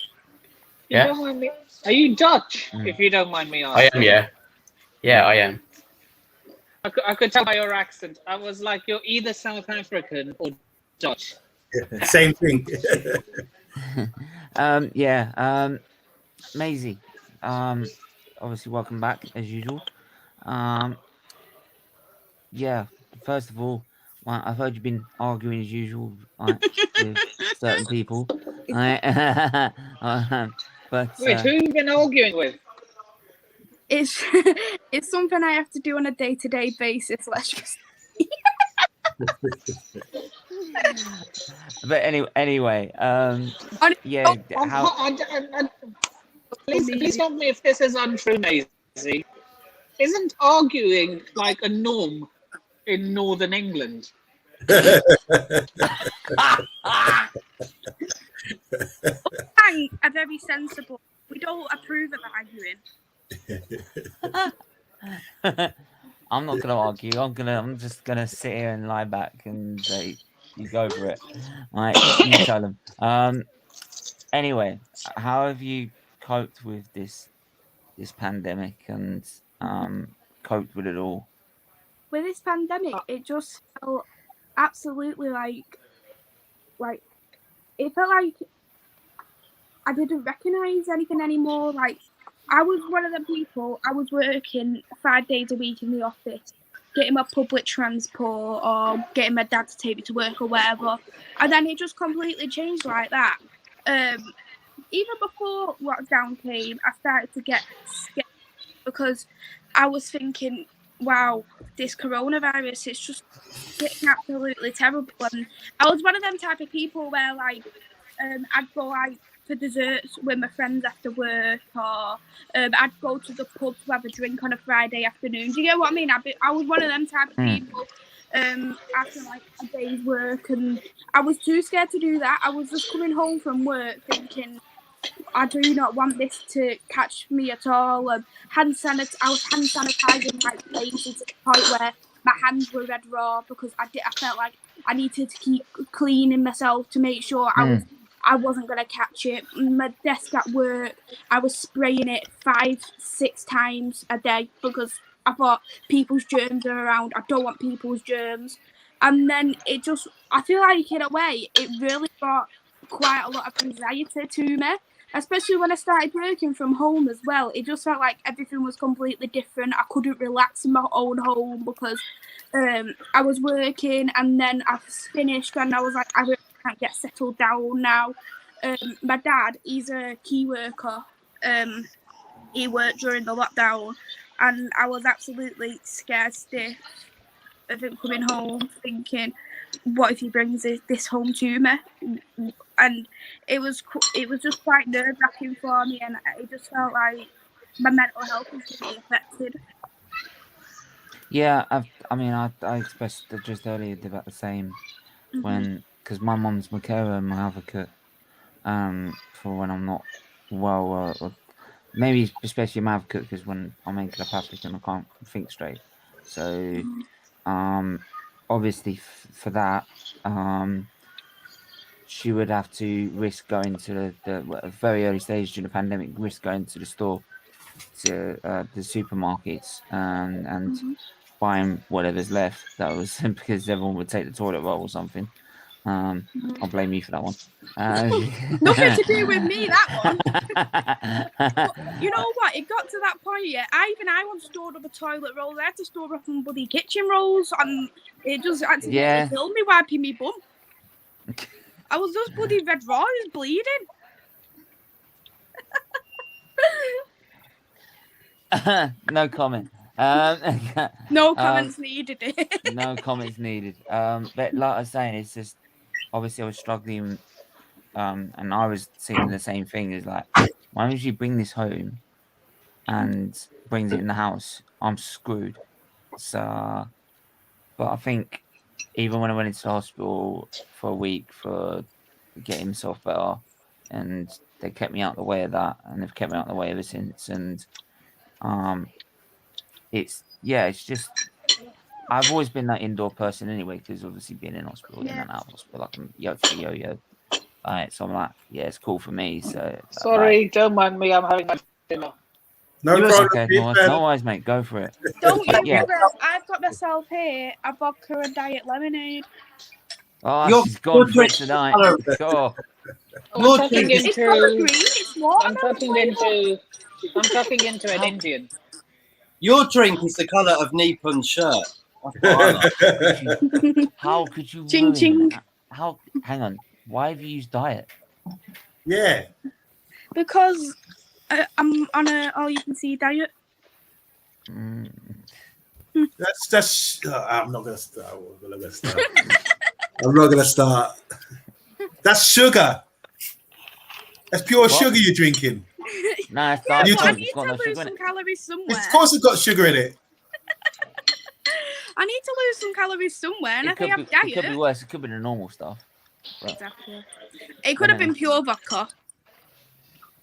You don't mind me? Are you Dutch? Mm. If you don't mind me I asking. am. Yeah, I am. I could tell by your accent. I was like, you're either South African or Dutch. Same thing. Maisie, obviously welcome back as usual. Yeah, first of all, I've heard you've been arguing as usual, like, with certain people. But Wait, who have you been arguing with? It's it's something I have to do on a day-to-day basis. Let's just. But anyway, yeah. Please tell me if this is untrue, Maisie. Isn't arguing like a norm in Northern England? Bank are very sensible. We don't approve of arguing. I'm not gonna argue. I'm just gonna sit here and lie back and say, "You go for it." All right, you tell them. Anyway, how have you coped with this pandemic and coped with it all? With this pandemic, it just felt absolutely like it felt like I didn't recognise anything anymore. Like, I was one of the people, I was working 5 days a week in the office, getting my public transport or getting my dad to take me to work or whatever. And then it just completely changed like that. Even before lockdown came, I started to get scared because I was thinking, wow, this coronavirus, it's just getting absolutely terrible. And I was one of them type of people where, like, I'd go like for desserts with my friends after work, or I'd go to the pub to have a drink on a Friday afternoon. Do you get what I mean? I was one of them type of people after like a day's work, and I was too scared to do that. I was just coming home from work thinking, I do not want this to catch me at all. I was hand sanitizing my places to the point where my hands were red raw because I felt like I needed to keep cleaning myself to make sure I wasn't going to catch it. My desk at work, I was spraying it 5-6 times a day because I thought people's germs are around. I don't want people's germs. And then I feel like in a way, it really brought quite a lot of anxiety to me, especially when I started working from home as well. It just felt like everything was completely different. I couldn't relax in my own home because I was working, and then I was finished and I was like, I really can't get settled down now. My dad, he's a key worker. He worked during the lockdown, and I was absolutely scared stiff of him coming home, thinking, what if he brings this home to me? And it was just quite nerve-wracking for me, and it just felt like my mental health was really affected. Yeah, I expressed just earlier about the same because my mum's my carer and my advocate for when I'm not well, maybe especially my advocate because when I'm incapacitated and I can't think straight. So obviously for that she would have to risk going to the very early stage during the pandemic, risk going to the store, to the supermarkets and buying whatever's left. That was because everyone would take the toilet roll or something. I'll blame you for that one. Nothing to do with me, that one. But you know what? It got to that point, yeah. I once stored up a toilet roll. I had to store up some bloody kitchen rolls, and it just actually killed me wiping me bum. I was just bloody red raw. I was bleeding. No comment. No comments needed. No comments needed. But like I was saying, it's just obviously I was struggling, and I was seeing the same thing. Is like, why don't you bring this home and brings it in the house? I'm screwed. So, but I think even when I went into hospital for a week for getting himself better, and they kept me out of the way of that, and they've kept me out of the way ever since. And it's just I've always been that indoor person anyway, because obviously being in hospital, in and out of hospital, I can yo. So I'm like, yeah, it's cool for me. So Sorry, don't mind me. I'm having my dinner. No You problem. okay, Keith, no worries, mate. Go for it. Don't you Yeah. worry. I've got myself here a vodka and diet lemonade. Oh, You're- she's gone you're for tonight. Sure. I'm tucking It's not green. into. It's water. I'm tucking into an Indian. Your drink is the colour of Nipun's shirt. That's what I like. How could you Ching, ruin ching. that? How? Hang on. Why have you used diet? Yeah. Because I'm on a all-you-can-see diet. Mm. That's. I'm not gonna start. I'm not gonna start. That's sugar. That's pure What? sugar you're drinking. Nah, it's Yeah, diet but I Coke. need It's got to no lose sugar in some it. calories somewhere. Of course, it's got sugar in it. I need to lose some calories somewhere, and It if I could, have be, diet, it could be worse. It could be the normal stuff. exactly. It could have been pure vodka,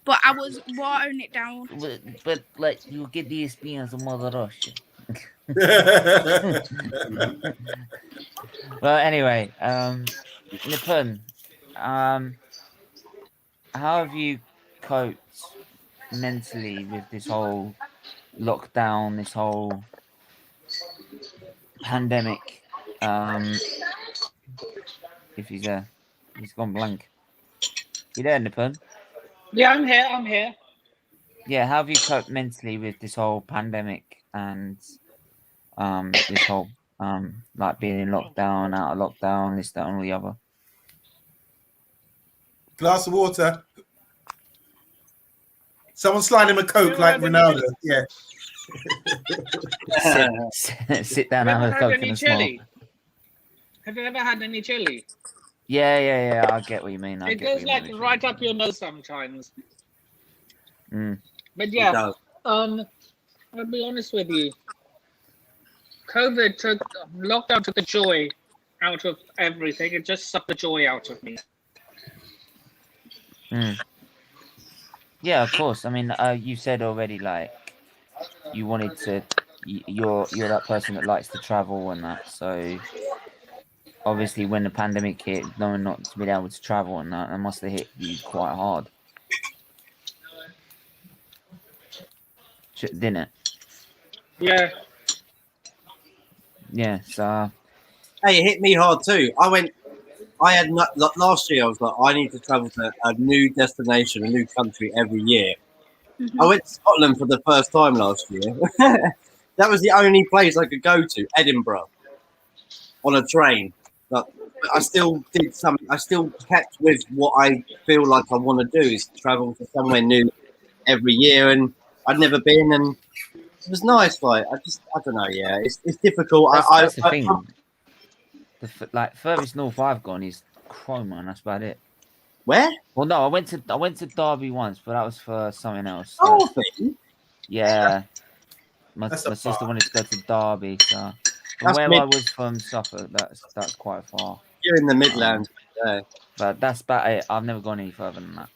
but I was watering it down. But like, you get the experience of Mother Russia. Well, anyway, Nipun, how have you coped mentally with this whole lockdown, this whole pandemic? If he's there, he's gone blank. You there, Nipun? Yeah, I'm here. I'm here. Yeah, how have you coped mentally with this whole pandemic and this whole like being in lockdown, out of lockdown, this, that, and all the other? Glass of water. Someone slide him a Coke like Ronaldo. Yeah. Sit down, Have you have ever a had Coke any and a smile. chili? Have you ever had any chili? Yeah. I get what you mean. It goes like right up your nose sometimes. Mm. But It yeah, does. I'll be honest with you. Lockdown took the joy out of everything. It just sucked the joy out of me. Mm. Yeah, of course. I mean, you said already, like, you wanted to. You're that person that likes to travel and that. So obviously, when the pandemic hit, knowing not to be able to travel and that must have hit you quite hard, didn't it? Yeah. Yeah. So Hey, it hit me hard too. Last year I was like, I need to travel to a new destination, a new country every year. Mhm. I went to Scotland for the first time last year. That was the only place I could go to, Edinburgh, on a train. But I still did something. I still kept with what I feel like I want to do, is travel to somewhere new every year, and I'd never been, and it was nice. Like I don't know. Yeah, it's difficult. that's the thing. The furthest north I've gone is Cromer, and that's about it. Where? Well, no, I went to Derby once, but that was for something else. Oh, Yeah, my That's a sister far. wanted to go to Derby, so from That's where mid- I was from Suffolk, that's quite far. You're in the Midlands. Yeah. But that's about it. I've never gone any further than that.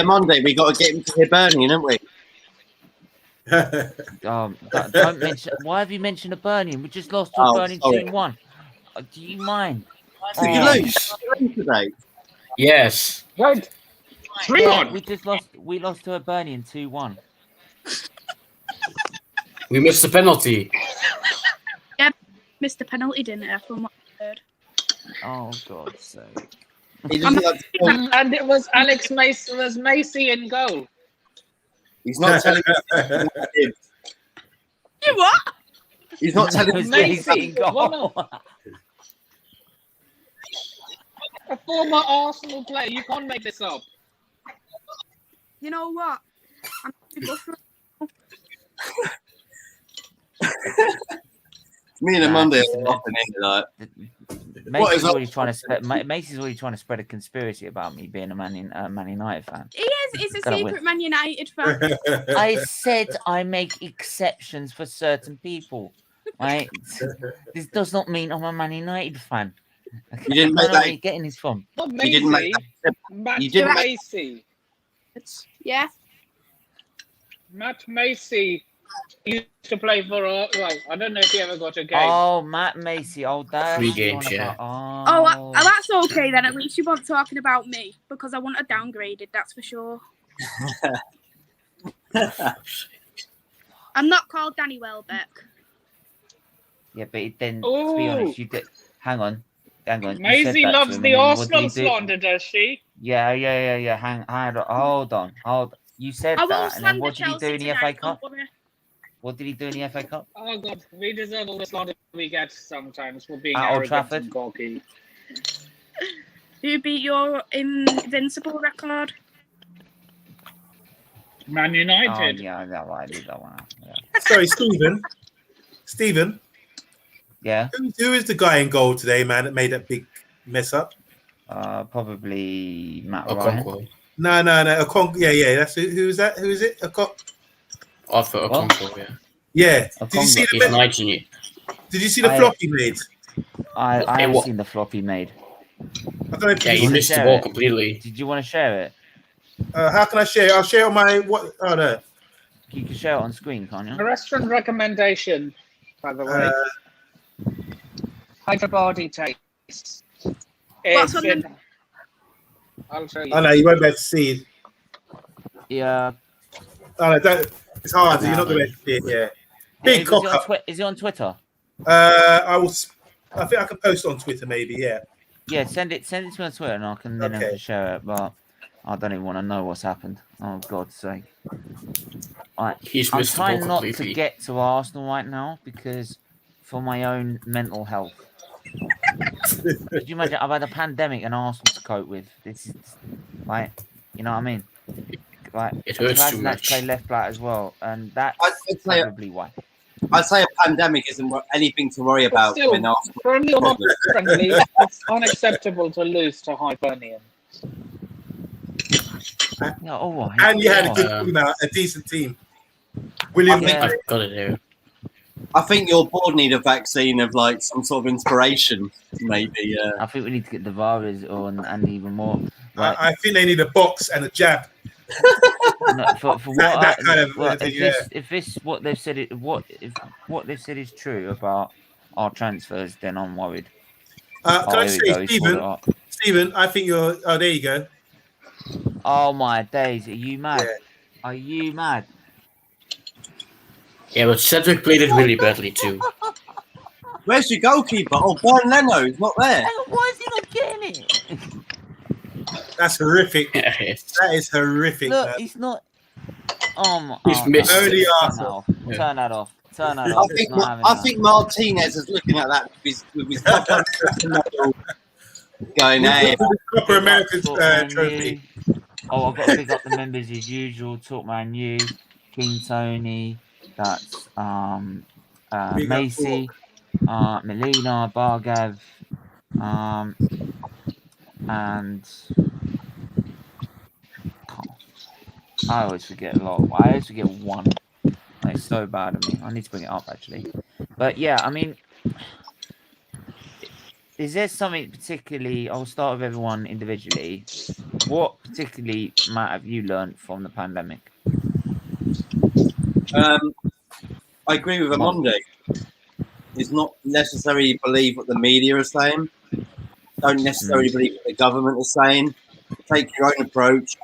Monday. We got to get him to Hibernian, haven't we? Don't mention. Why have you mentioned Hibernian? We just lost to Hibernian sorry. 2-1. Do you mind? Did you lose today? Yes. Right. 3-1. We lost to Hibernian 2-1. We missed the penalty. Missed the penalty, didn't it? From what I heard. Oh God's sake! And it was Alex Macy. Was Macy in goal? He's not telling You what? He's not telling It was me. Macy in goal. A former Arsenal player. You can't make this up. You know what? I'm too good for Me and Monday just are laughing in like. Macy's already trying to spread a conspiracy about me being a Man United fan. He is. He's a secret Man United fan. I said I make exceptions for certain people. Right? This does not mean I'm a Man United fan. You didn't I make don't know where that. you're getting this from. Not You didn't make Macy. that. Matt You didn't Macy. Yeah. Matt Macy used to play for. Well, I don't know if he ever got a game. Oh, Matt Macy. Oh, that's 3 who you're games, on yeah. about. Oh, that's okay then. At least you weren't talking about me because I wouldn't have downgraded. That's for sure. I'm not called Danny Welbeck. Yeah, but then, to be honest, you did. Hang on. You said Maisie that to loves him, the and then what did he Arsenal do? slander, does she? Yeah. Hold on. You said I will that, and then slander what did he do Chelsea in the tonight. FA Cup? Don't worry. What did he do in the FA Cup? Oh God, we deserve all the slander we get sometimes for being At Old arrogant Trafford? and cocky. Who beat your invincible record? Man Oh, United. yeah, I did that one. Yeah. Sorry, Stephen. Yeah. Who is the guy in goal today, man, that made that big mess up? Probably Matt Ryan. Okonkwo. No. Yeah. That's who is that? Who is it? Arthur Okonkwo, yeah. Yeah. Did you see He's 19. Did you see the flop he made? I haven't seen the flop he made. I don't know if Yeah, he missed the ball completely. Did you want to share it? How can I share it? I'll share on my what? Oh no. You can share it on screen, can't you? A restaurant recommendation, by the way. Hydra body taste. What's on the... I'll show you. Oh no, you won't be able to see it. Yeah. Oh no, don't. It's hard. You're not going to be able to see it. Yeah. Big cock up. Is it on Twitter? I think I can post it on Twitter, maybe. Yeah. Yeah, send it to me on Twitter, and I can then have to share it. But I don't even want to know what's happened. Oh God's sake! I'm trying not to get to Arsenal right now because for my own mental health. Could you imagine? I've had a pandemic and Arsenal to cope with. This is like, you know what I mean? Like, it hurts too much. Play left back as well, and that's probably why. I'd say a pandemic isn't anything to worry about. Still, friendly or not friendly, it's unacceptable to lose to Hibernian. And you had a good team out, a decent team. William, I've got it here. I think your board need a vaccine of like some sort of inspiration, maybe. I think we need to get the virus on, and even more. Like, I think they need a box and a jab. No, for what if this what they've said what they've said is true about our transfers, then I'm worried. Can I say, Stephen? I think you're. Oh, there you go. Oh my days! Are you mad? Yeah. Are you mad? Yeah, but Cedric played it really badly too. Where's your goalkeeper? Oh, Brian Leno's not there. Why is he not getting it? That's horrific. That is horrific. Look, he's not. He's missed. Only Arsenal. Turn that off. Turn that off. I think Martinez is looking at that with his going, hey. Proper American trophy. Oh, I've got to pick up the members as usual. Talkman you, King Tony. That's Macy, Melina, Bargav, and I always forget a lot. I always forget one. It's so bad of me. I need to bring it up actually. But yeah, I mean, is there something particularly? I'll start with everyone individually. What particularly, Matt, have you learned from the pandemic? I agree with Amonde. It's not necessarily believe what the media are saying. Don't necessarily believe what the government is saying. Take your own approach.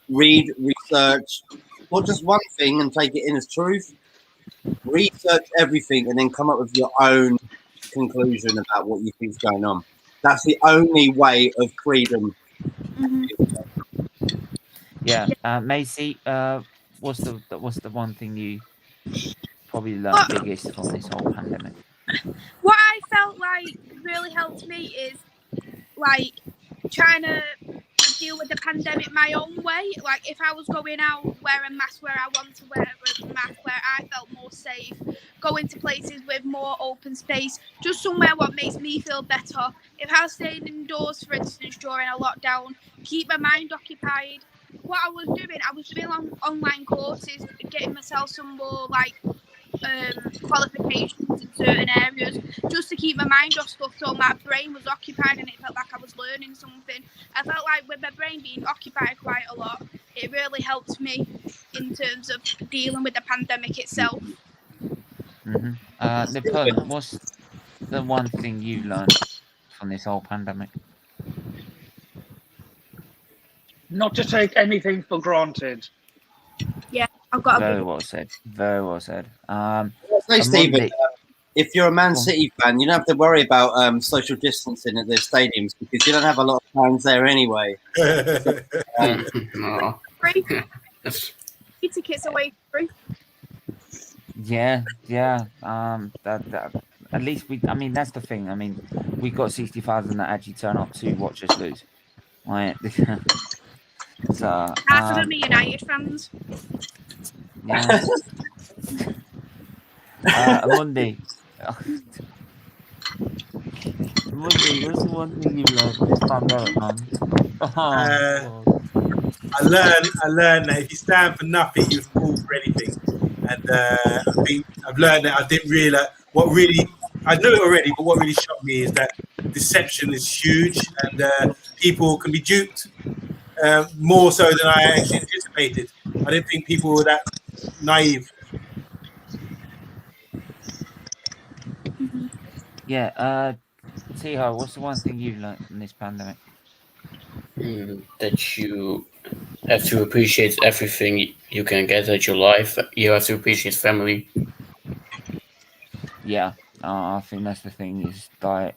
Read, research. Not just one thing and take it in as truth. Research everything and then come up with your own conclusion about what you think is going on. That's the only way of freedom. Yeah, Macy. What's the one thing you probably learned biggest from this whole pandemic? What I felt like really helped me is like trying to deal with the pandemic my own way. Like if I was going out, wear a mask where I want to wear a mask where I felt more safe, going to places with more open space, just somewhere what makes me feel better. If I was staying indoors, for instance, during a lockdown, keep my mind occupied. What I was doing online courses, getting myself some more like qualifications in certain areas just to keep my mind off stuff, so my brain was occupied and it felt like I was learning something. I felt like with my brain being occupied quite a lot, it really helped me in terms of dealing with the pandemic itself. Napoleon, what's the one thing you've learned from this whole pandemic? Not to take anything for granted. Yeah, I've got very well said. Very well said. Say, Stephen, if you're a Man City fan, you don't have to worry about social distancing at their stadiums because you don't have a lot of fans there anyway. Free tickets away free. Yeah. At least I mean, that's the thing. I mean, we got 60,000 that actually turn up to watch us lose. Right. So. Half of them are United fans. Yeah. Monday. Monday, what's the one thing you've learned from this pandemic, man? I learned that if you stand for nothing, you fall for anything. And I think I've learned that I didn't realize I knew it already, but what really shocked me is that deception is huge and people can be duped more so than I actually anticipated. I didn't think people were that naive. Yeah, Tiho, what's the one thing you've learned from this pandemic? That you have to appreciate everything you can get at your life. You have to appreciate family. Yeah, I think that's the thing. Is like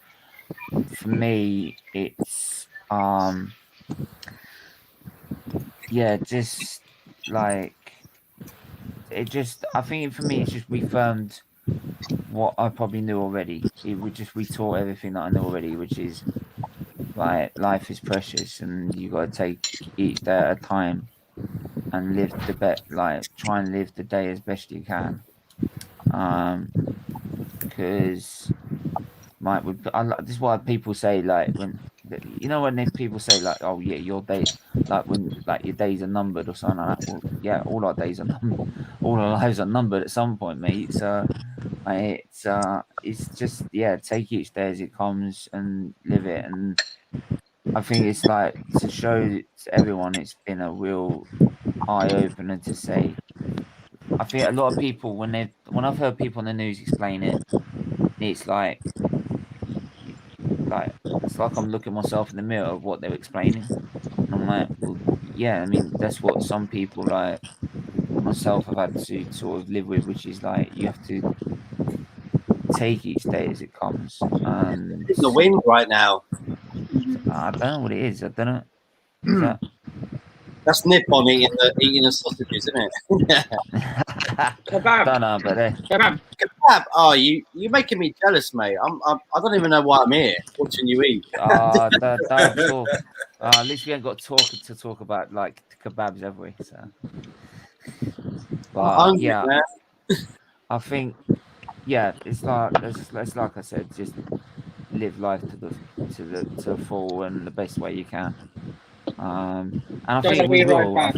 for me, it's just like it. Just I think for me, it's just reaffirmed what I probably knew already. It would just retaught everything that I know already, which is like life is precious and you got to take each day at a time and live try and live the day as best you can. Because this is why people say like when people say like, oh yeah, your day, like when like your days are numbered or something like that. Well, yeah, all our days are numbered, all our lives are numbered at some point, mate. So it's just take each day as it comes and live it. And I think it's like to show to everyone it's been a real eye opener to say. I think a lot of people when I've heard people on the news explain it, it's like it's like I'm looking myself in the mirror of what they're explaining. And I'm like, well, yeah, I mean that's what some people like myself have had to sort of live with, which is like you have to take each day as it comes. And it's the wind right now. I don't know what it is. I don't know. Is that? That's Nippon eating the sausages, isn't it? Kebab. Don't know, but kebab. Oh, you're making me jealous, mate. I don't even know why I'm here watching you eat. Don't talk. At least we ain't got to talk about like kebabs, have we? So. But yeah, I think it's like I said, just live life to the full and the best way you can. And I think we will. I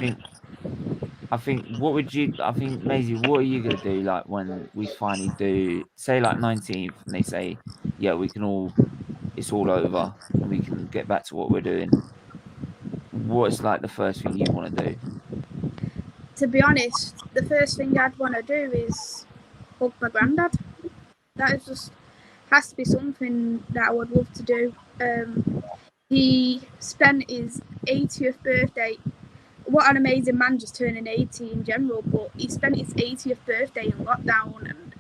think Maisie, what are you gonna do like when we finally do say like 19th and they say, yeah, it's all over and we can get back to what we're doing. What's like the first thing you want to do? To be honest, the first thing I'd want to do is hug my granddad. That is just has to be something that I would love to do. He spent his 80th birthday. What an amazing man, just turning 80 in general, but he spent his 80th birthday in lockdown, and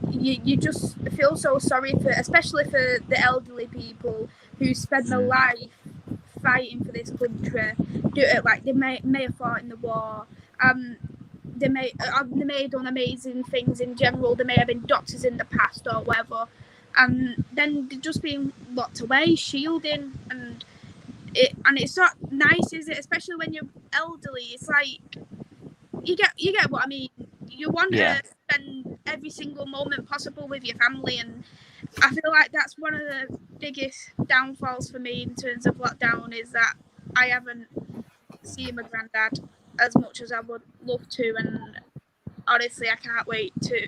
you just feel so sorry especially for the elderly people who spend their life fighting for this country. They may have fought in the war. They may have done amazing things in general. They may have been doctors in the past or whatever, and then they're just being locked away, shielding, and it's not nice, is it? Especially when you're elderly. It's like you get what I mean. You want to spend every single moment possible with your family, and I feel like that's one of the biggest downfalls for me in terms of lockdown is that I haven't seen my granddad as much as I would love to, and honestly, I can't wait to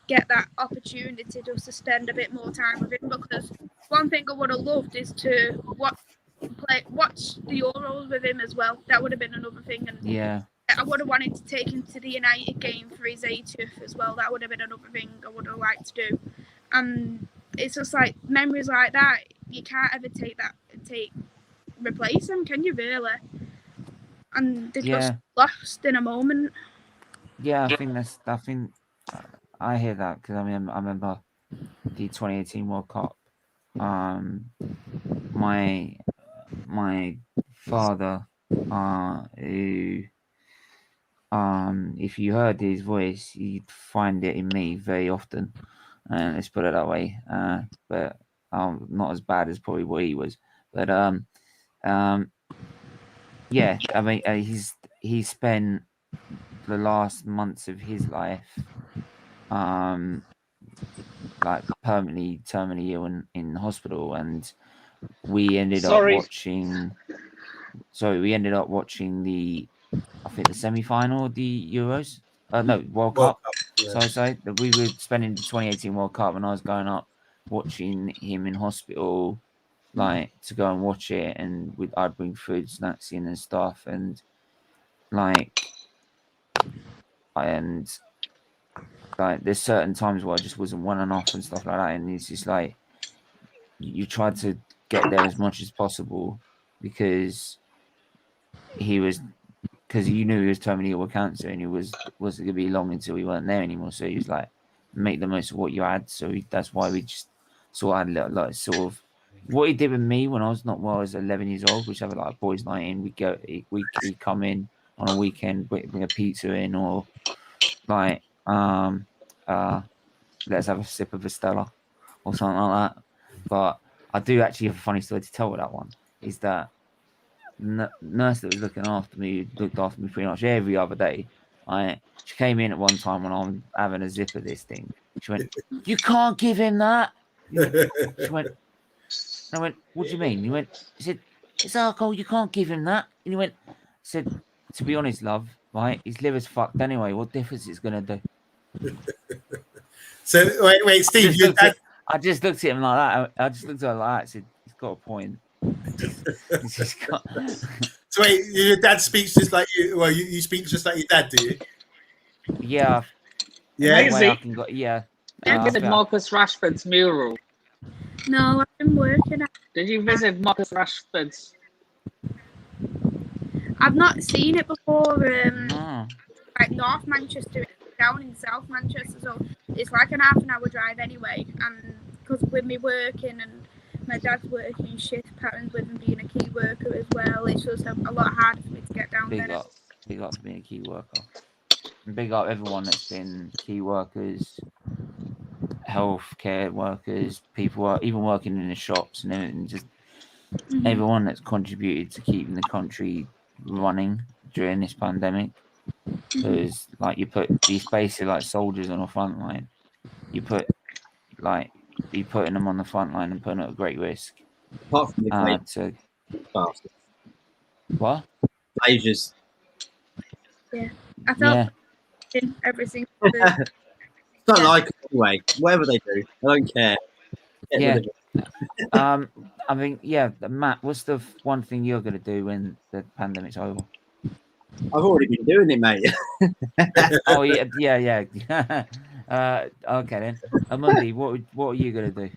get that opportunity just to spend a bit more time with him, because one thing I would have loved is to watch the Euros with him as well. That would have been another thing, and Yeah. I would have wanted to take him to the United game for his 80th as well. That would have been another thing I would have liked to do. And it's just like memories like that, you can't ever replace them, can you really? And they're just lost in a moment. Yeah, I think I hear that, because I remember the 2018 World Cup. My father, who, if you heard his voice, you'd find it in me very often. Let's put it that way. But not as bad as probably what he was. But yeah, I mean, he spent the last months of his life, like terminally ill in hospital, and we ended up watching. Sorry, we ended up watching the semi-final of the Euros. No, World Cup. Yeah. So we were spending the 2018 World Cup, and I was going up watching him in hospital, like to go and watch it, and I'd bring food, snacks in and stuff, and there's certain times where I just wasn't well enough and stuff like that, and it's just like you tried to get there as much as possible because you knew he was terminally ill with cancer, and it wasn't going to be long until he weren't there anymore. So he was like, make the most of what you had. So that's why we just sort of had like sort of what he did with me when I was 11 years old, which have like a boys' night in. He'd come in on a weekend, bring a pizza in, or like let's have a sip of a Stella or something like that. But I do actually have a funny story to tell with that one. Is that nurse that was looking after me looked after me pretty much every other day. She came in at one time when I'm having a sip of this thing. She went, "You can't give him that." She went, I went, "What do you mean?" He said, "It's alcohol. You can't give him that." And he went, I said, "To be honest, love, right? His liver's fucked anyway. What difference it's gonna do?" So wait, Steve, I just looked at him like that. I just looked at him like that. I said, "He's got a point." So wait, your dad speaks just like you. Well, you speak just like your dad, do you? Yeah. Yeah. Visit Marcus Rashford's mural. No, I've been working. Did you visit Marcus Rashford's? I've not seen it before. No. Like North Manchester, down in South Manchester, so it's like an half an hour drive anyway. And because with me working and my dad's working shift patterns with him being a key worker as well, it's just a lot harder for me to get down there. Big up for being a key worker. And big up everyone that's been key workers, healthcare workers, people even working in the shops and everything. Just everyone that's contributed to keeping the country running during this pandemic. Because like you put these basically like soldiers on the front line. You're putting them on the front line and putting them at great risk. Apart from the what? Asia's. Yeah, I felt every single day. Don't like it anyway. Whatever they do, I don't care. I mean, Matt, what's the one thing you're going to do when the pandemic's over? I've already been doing it, mate. Oh yeah. Okay then. Amundi, what are you going to do?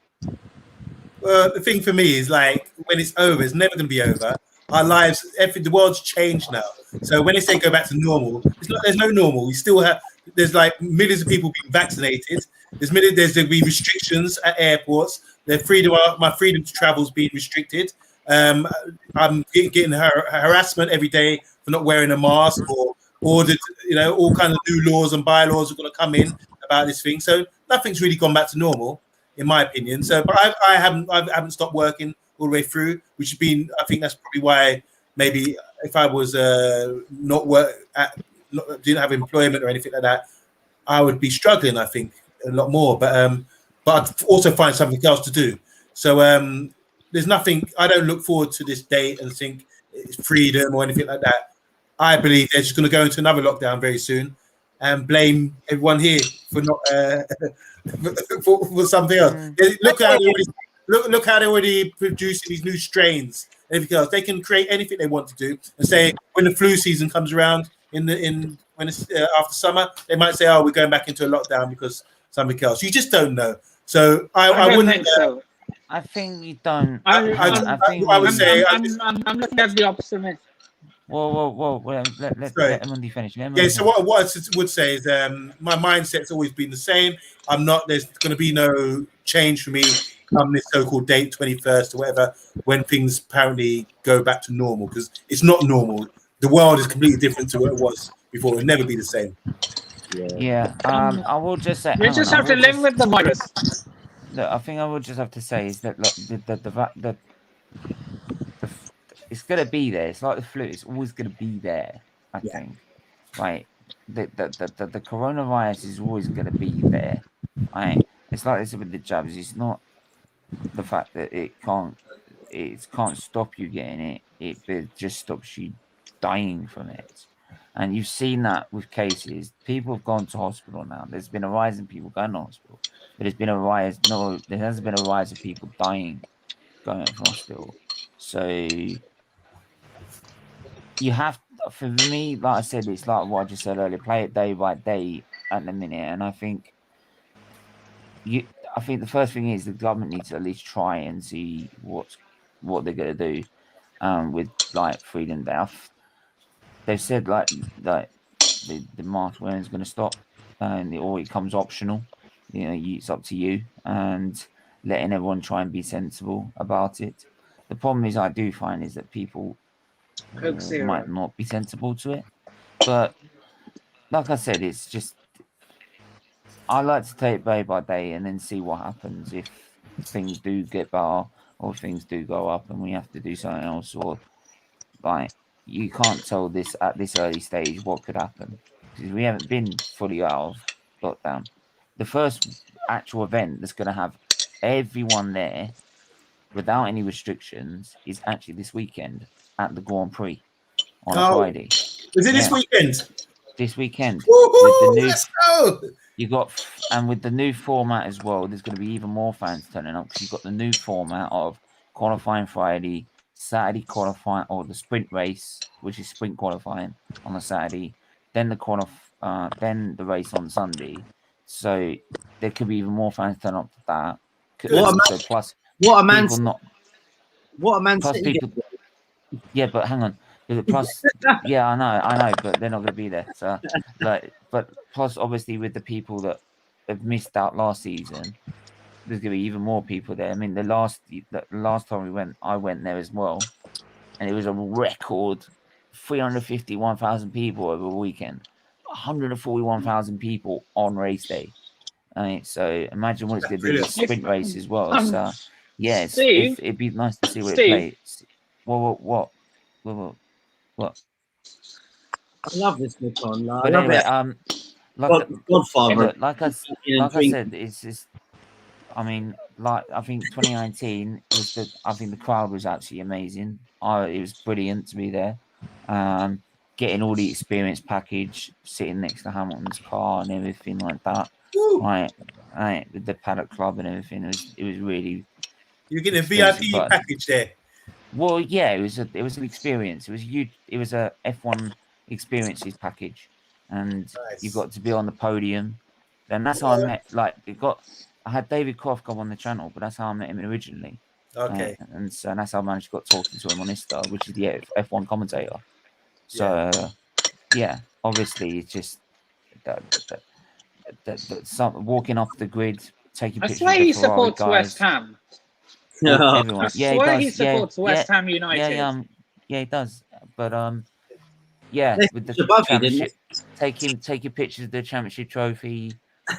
Well, the thing for me is like when it's over, it's never going to be over. Our lives, the world's changed now. So when they say go back to normal, there's no normal. We still have. There's like millions of people being vaccinated. There's going to be restrictions at airports. My freedom to travel is being restricted. I'm getting harassment every day for not wearing a mask, or ordered, all kinds of new laws and bylaws are going to come in about this thing. So nothing's really gone back to normal, in my opinion. So, but I haven't stopped working all the way through, which has been. I think that's probably why maybe if I was didn't have employment or anything like that, I would be struggling. I think a lot more, but I'd also find something else to do. So there's nothing. I don't look forward to this day and think it's freedom or anything like that. I believe they're just going to go into another lockdown very soon, and blame everyone here for not for something else. Look how they already look how they're already producing these new strains. Everything else, they can create anything they want to do, and say when the flu season comes around when it's after summer, they might say, "Oh, we're going back into a lockdown because something else." You just don't know. So I don't wouldn't think so. I think you don't. I would say I'm looking at the opposite. Whoa! Let Mundi finish. Yeah. So what I would say is, my mindset's always been the same. I'm not. There's going to be no change for me come this so-called date, 21st or whatever, when things apparently go back to normal, because it's not normal. The world is completely different to what it was before. It'll never be the same. Yeah. I will just say. You just have to live with the virus. Look, I think I would just have to say is that, look, the it's gonna be there. It's like the flu. It's always gonna be there. I think, right? The coronavirus is always gonna be there. Right? It's like this with the jabs. It's not the fact that it can't stop you getting it. It just stops you dying from it. And you've seen that with cases. People have gone to hospital now. There's been a rise in people going to hospital. But there's been a rise. No, there hasn't been a rise of people dying going to hospital. So you have, for me, like I said, it's like what I just said earlier. Play it day by day at the minute, and I think the first thing is the government needs to at least try and see what they're gonna do with like Freedom Day. They've said like the mask wearing is going to stop, and it becomes optional. You know, it's up to you, and letting everyone try and be sensible about it. The problem is, I do find is that people might not be sensible to it. But like I said, it's just I like to take it day by day and then see what happens if things do get better or things do go up and we have to do something else, or like. You can't tell this at this early stage what could happen because we haven't been fully out of lockdown. The first actual event that's going to have everyone there without any restrictions is actually this weekend at the Grand Prix on a Friday. Is it this weekend? This weekend. Woohoo! Let's go! With the new format as well, there's going to be even more fans turning up because you've got the new format of qualifying Friday, Saturday qualifying, or the sprint race, which is sprint qualifying on the Saturday, then then the race on Sunday. So there could be even more fans turn up to that. Yeah, but hang on. Plus, yeah, I know, but they're not going to be there. So, but plus, obviously, with the people that have missed out last season, there's going to be even more people there. I mean, the last time I went there as well, and it was a record 351,000 people over a weekend, 141,000 people on race day. So imagine what it's going to do with the sprint race as well. So yeah, it'd be nice to see what it plays. What? I love this Nikon. But anyway, like I said, it's just. I mean, I think 2019 was the crowd was absolutely amazing. It was brilliant to be there. Getting all the experience package, sitting next to Hamilton's car and everything like that. Right, with the paddock club and everything. It was really. You're getting a VIP package there. Well, yeah, it was an experience. It was a F1 experiences package, and you got to be on the podium. And that's how I met. I had David Croft come on the channel, but that's how I met him originally. Okay. And that's how I managed to got talking to him on Insta, which is the F1 commentator. So, yeah, obviously it's just walking off the grid, taking pictures. I swear he supports West Ham. No, everyone. I swear he supports West Ham United. Yeah, he does. But with the championship, taking pictures of the championship trophy,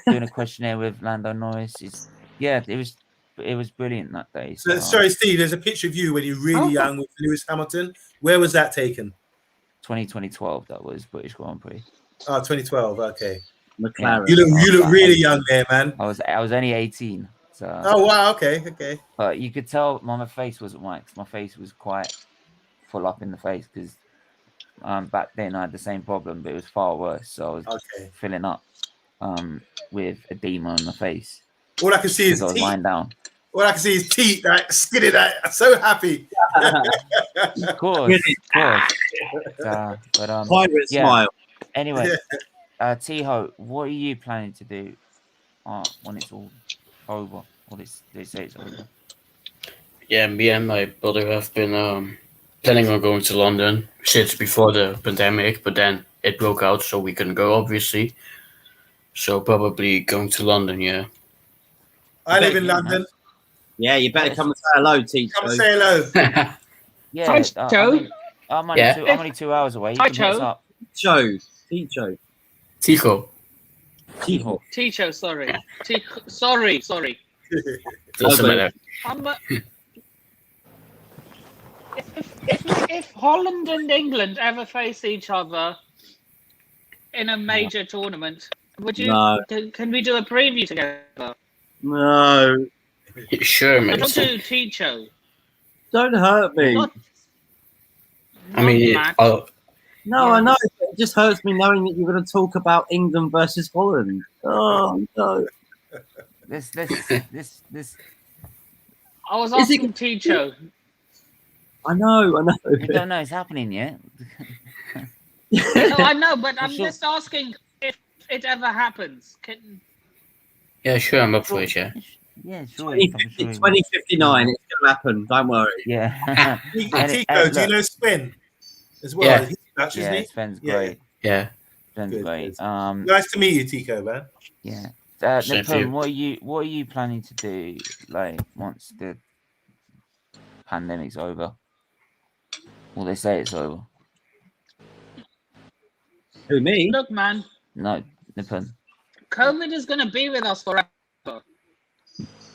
doing a questionnaire with Lando Norris. It was brilliant that day. So, sorry, Steve. There's a picture of you when you're really young with Lewis Hamilton. Where was that taken? 2012. That was British Grand Prix. Oh, 2012. Okay. McLaren. You look really young there, man. I was only 18. So. Oh wow. Okay. But you could tell my face wasn't white because my face was quite full up in the face because back then I had the same problem, but it was far worse. So I was filling up with edema on my face. All I can see is I was teeth. lying down. All I can see is teeth, like skinny, like so happy. Of course. But Pirate smile. Anyway, T-Ho, what are you planning to do when it's all over? Or they say it's over? Yeah, me and my brother have been planning on going to London since before the pandemic, but then it broke out, so we couldn't go, obviously. So probably going to London, yeah. I live in London. Yeah, you better come and say hello, Teacher. Come and say hello. Yeah, Hi, Joe. I'm only 2 hours away. You Hi, can hit us Joe. up. Ticho. Ticho, sorry. Sorry. Doesn't matter. If Holland and England ever face each other in a major tournament, would you? No. Can we do a preview together? No. Sure, man. Don't do Ticho. Don't hurt me. I mean, No, I know. It just hurts me knowing that you're going to talk about England versus Holland. Oh, no. This. I was asking Ticho. I know. We don't know it's happening yet. No, I know, but I'm just asking if it ever happens. Yeah, sure, I'm up for it, yeah. Yeah, sure. 2059, it's going to happen. Don't worry. Yeah. Tico, do you know Sven as well? Yeah. He's Dutch, isn't he? Sven's great. Yeah. Sven's great. Nice to meet you, Tico, man. Yeah. Same for Nipun, you. what are you planning to do, like, once the pandemic's over? Well, they say it's over. Who, me? Look, man. No, Nipun. COVID is going to be with us forever.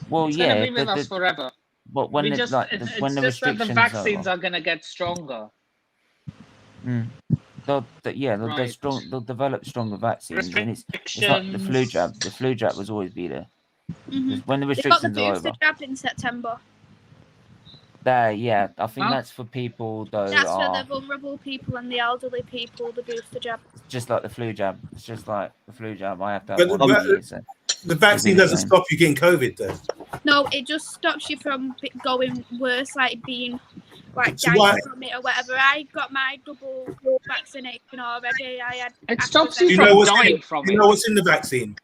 Well, it's yeah. going to be with us forever. But when it's just that the vaccines are going to get stronger. They'll develop stronger vaccines, and it's like the flu jab. The flu jab will always be there. When the restrictions are over. They've got the booster jab in September. I think that's for people though. That's for the vulnerable people and the elderly people. The booster jab. It's just like the flu jab. It's just like the flu jab. I have to. But the vaccine doesn't stop you getting COVID, though. No, it just stops you from going worse, like being like So dying from it or whatever. I got my double vaccination already. It stops you from dying from it. Do you know what's in the vaccine?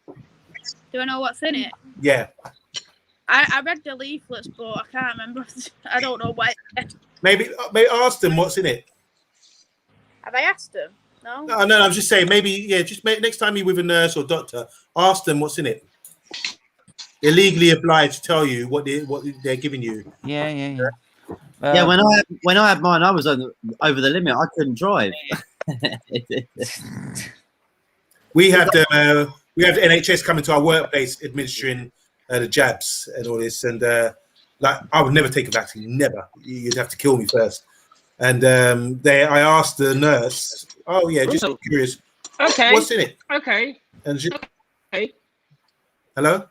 Do I know what's in it? Yeah. I read the leaflets, but I can't remember. I don't know what. Maybe ask them what's in it. Have I asked them? No. No. I'm just saying. Maybe next time you're with a nurse or doctor, ask them what's in it. They're legally obliged to tell you what they're giving you. Yeah. Yeah, when I had mine, I was over the limit. I couldn't drive. We have the NHS coming to our workplace administering the jabs and all this, and like I would never take a vaccine. Never. You'd have to kill me first. And I asked the nurse, "Oh yeah, just curious. Okay. What's in it?" Okay. And she, okay. Hello.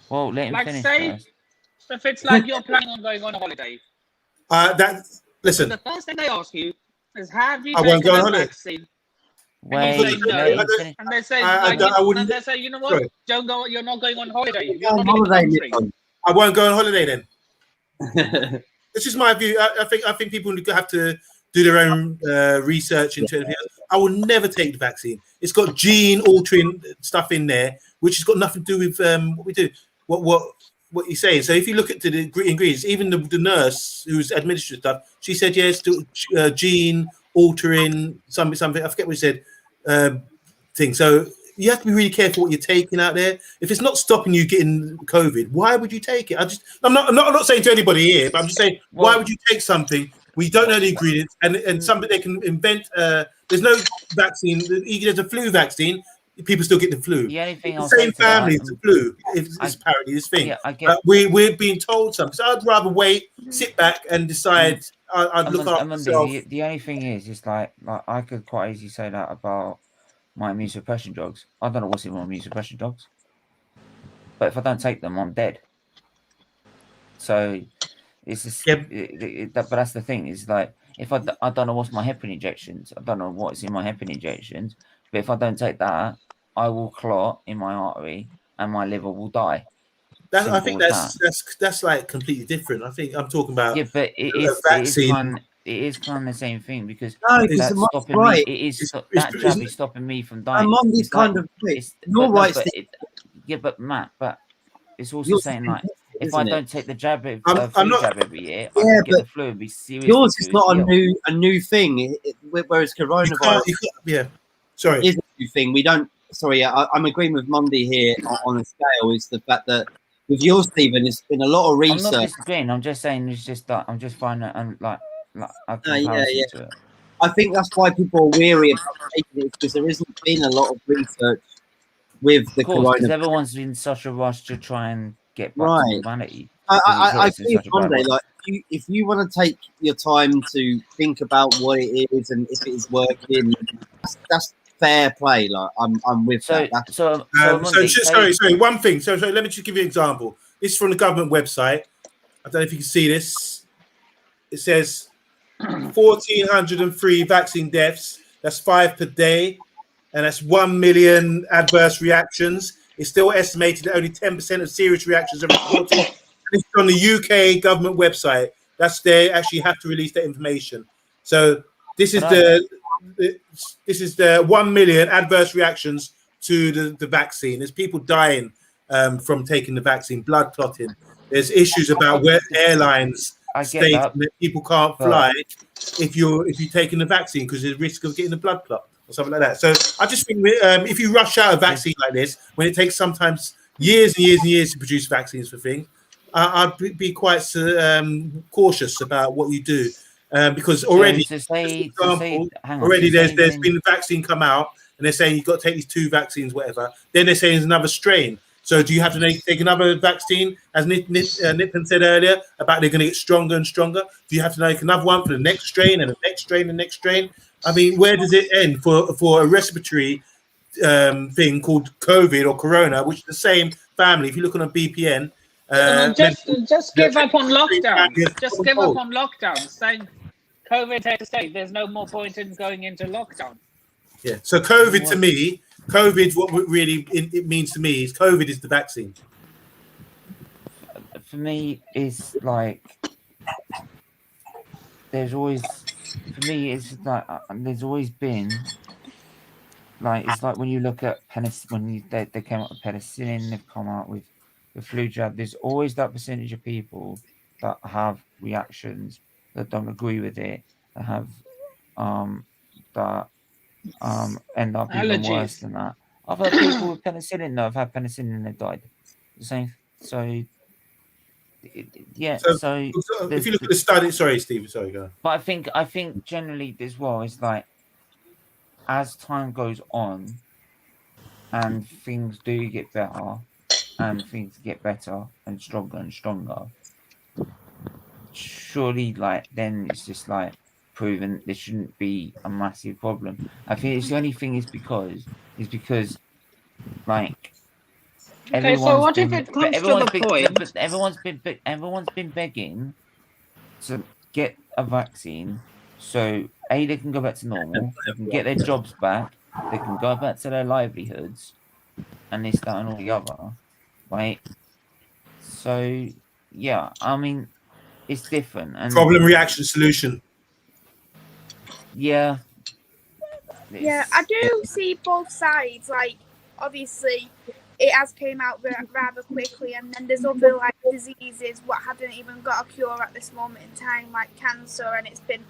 Well, let him finish first. If it's like you're planning on going on a holiday. Listen. The first thing they ask you is, have you taken the vaccine? Wait, and they say, they say, you know what? Sorry. Don't go. You're not going on holiday. You're not I won't go on holiday then. This is my view. I think people have to do their own research into it. I will never take the vaccine. It's got gene altering stuff in there, which has got nothing to do with what we do. What you're saying. So if you look at the ingredients, even the nurse who's administered stuff, she said yes to gene altering something. I forget what she said. Thing. So you have to be really careful what you're taking out there. If it's not stopping you getting COVID, why would you take it? I'm not saying to anybody here, but I'm just saying, why would you take something we don't know the ingredients and something they can invent? There's no vaccine. There's a flu vaccine. People still get the flu. The only thing the same family as the flu. It's apparently this thing. Yeah, we're being told something. So I'd rather wait, sit back, and decide. I'd look after myself. The only thing is like I could quite easily say that about my immune suppression drugs. I don't know what's in my immune suppression drugs, but if I don't take them, I'm dead. So it's just, but that's the thing. Is like if I don't know what's my heparin injections, I don't know what's in my heparin injections, but if I don't take that, I will clot in my artery and my liver will die. I think that's like completely different. I think I'm talking about yeah, but it is kind of the same thing because No, because that's stopping right. me. That jab is stopping me from dying. I'm on this kind of you're right. Yeah, but Matt, but it's also saying like if I don't take the jab, flu jab every year, I can get the flu and be serious. Yours is not a new thing, whereas coronavirus, sorry, is a new thing. We don't. Sorry, I'm agreeing with Monday here on a scale. Is the fact that with yours, Stephen, there's been a lot of research. I'm not disagreeing. I'm just saying it's just that I'm just finding it and like a comparison to it. I think that's why people are weary about taking it because there isn't been a lot of research with the coronavirus. Because everyone's in such a rush to try and get back to normality. I agree with Monday. Like, if you want to take your time to think about what it is and if it is working, that's fair play. Like, I'm with that. Sorry. One thing. So let me just give you an example. This is from the government website. I don't know if you can see this. It says 1,403 vaccine deaths. That's 5 per day. And that's 1 million adverse reactions. It's still estimated that only 10% of serious reactions are reported. It's on the UK government website. They actually have to release that information. So this is the 1 million adverse reactions to the vaccine. There's people dying from taking the vaccine, blood clotting. There's issues about where airlines state that people can't fly if you're taking the vaccine because there's risk of getting a blood clot or something like that. So I just think if you rush out a vaccine like this, when it takes sometimes years and years and years to produce vaccines for things, I'd be quite cautious about what you do because already, there's been a vaccine come out and they're saying you've got to take these 2 vaccines, whatever. Then they're saying there's another strain. So do you have to take another vaccine, as Nitin said earlier, about they're going to get stronger and stronger? Do you have to take another one for the next strain and the next strain and the next strain? I mean, where does it end for a respiratory thing called COVID or Corona, which is the same family? If you look on a BPN, just give up on lockdown. Just give up on lockdown. Saying COVID here to stay. There's no more point in going into lockdown. Yeah. So COVID to me, what really it means to me is COVID is the vaccine. For me, it's like there's always been like it's like when you look at penicillin, they came up with penicillin, they've come out with the flu jab. There's always that percentage of people that have reactions that don't agree with it, that have end up even worse than that. I've heard people with penicillin that have had penicillin and they've died. The same. So yeah. So if you look at the study, sorry, Steve, sorry, go on. But I think generally as well, it's like as time goes on and things do get better and things get better and stronger, surely like then it's just like proven this shouldn't be a massive problem. I think it's the only thing is because like so what if it comes to the point? But everyone's been begging to get a vaccine, so they can go back to normal, they can get their jobs back, they can go back to their livelihoods, and this, that, and all the other, right? So yeah, I mean, it's different. And problem, reaction, solution. Yeah, I do see both sides. Like, obviously, it has came out rather quickly, and then there's other like diseases what haven't even got a cure at this moment in time, like cancer, and it's been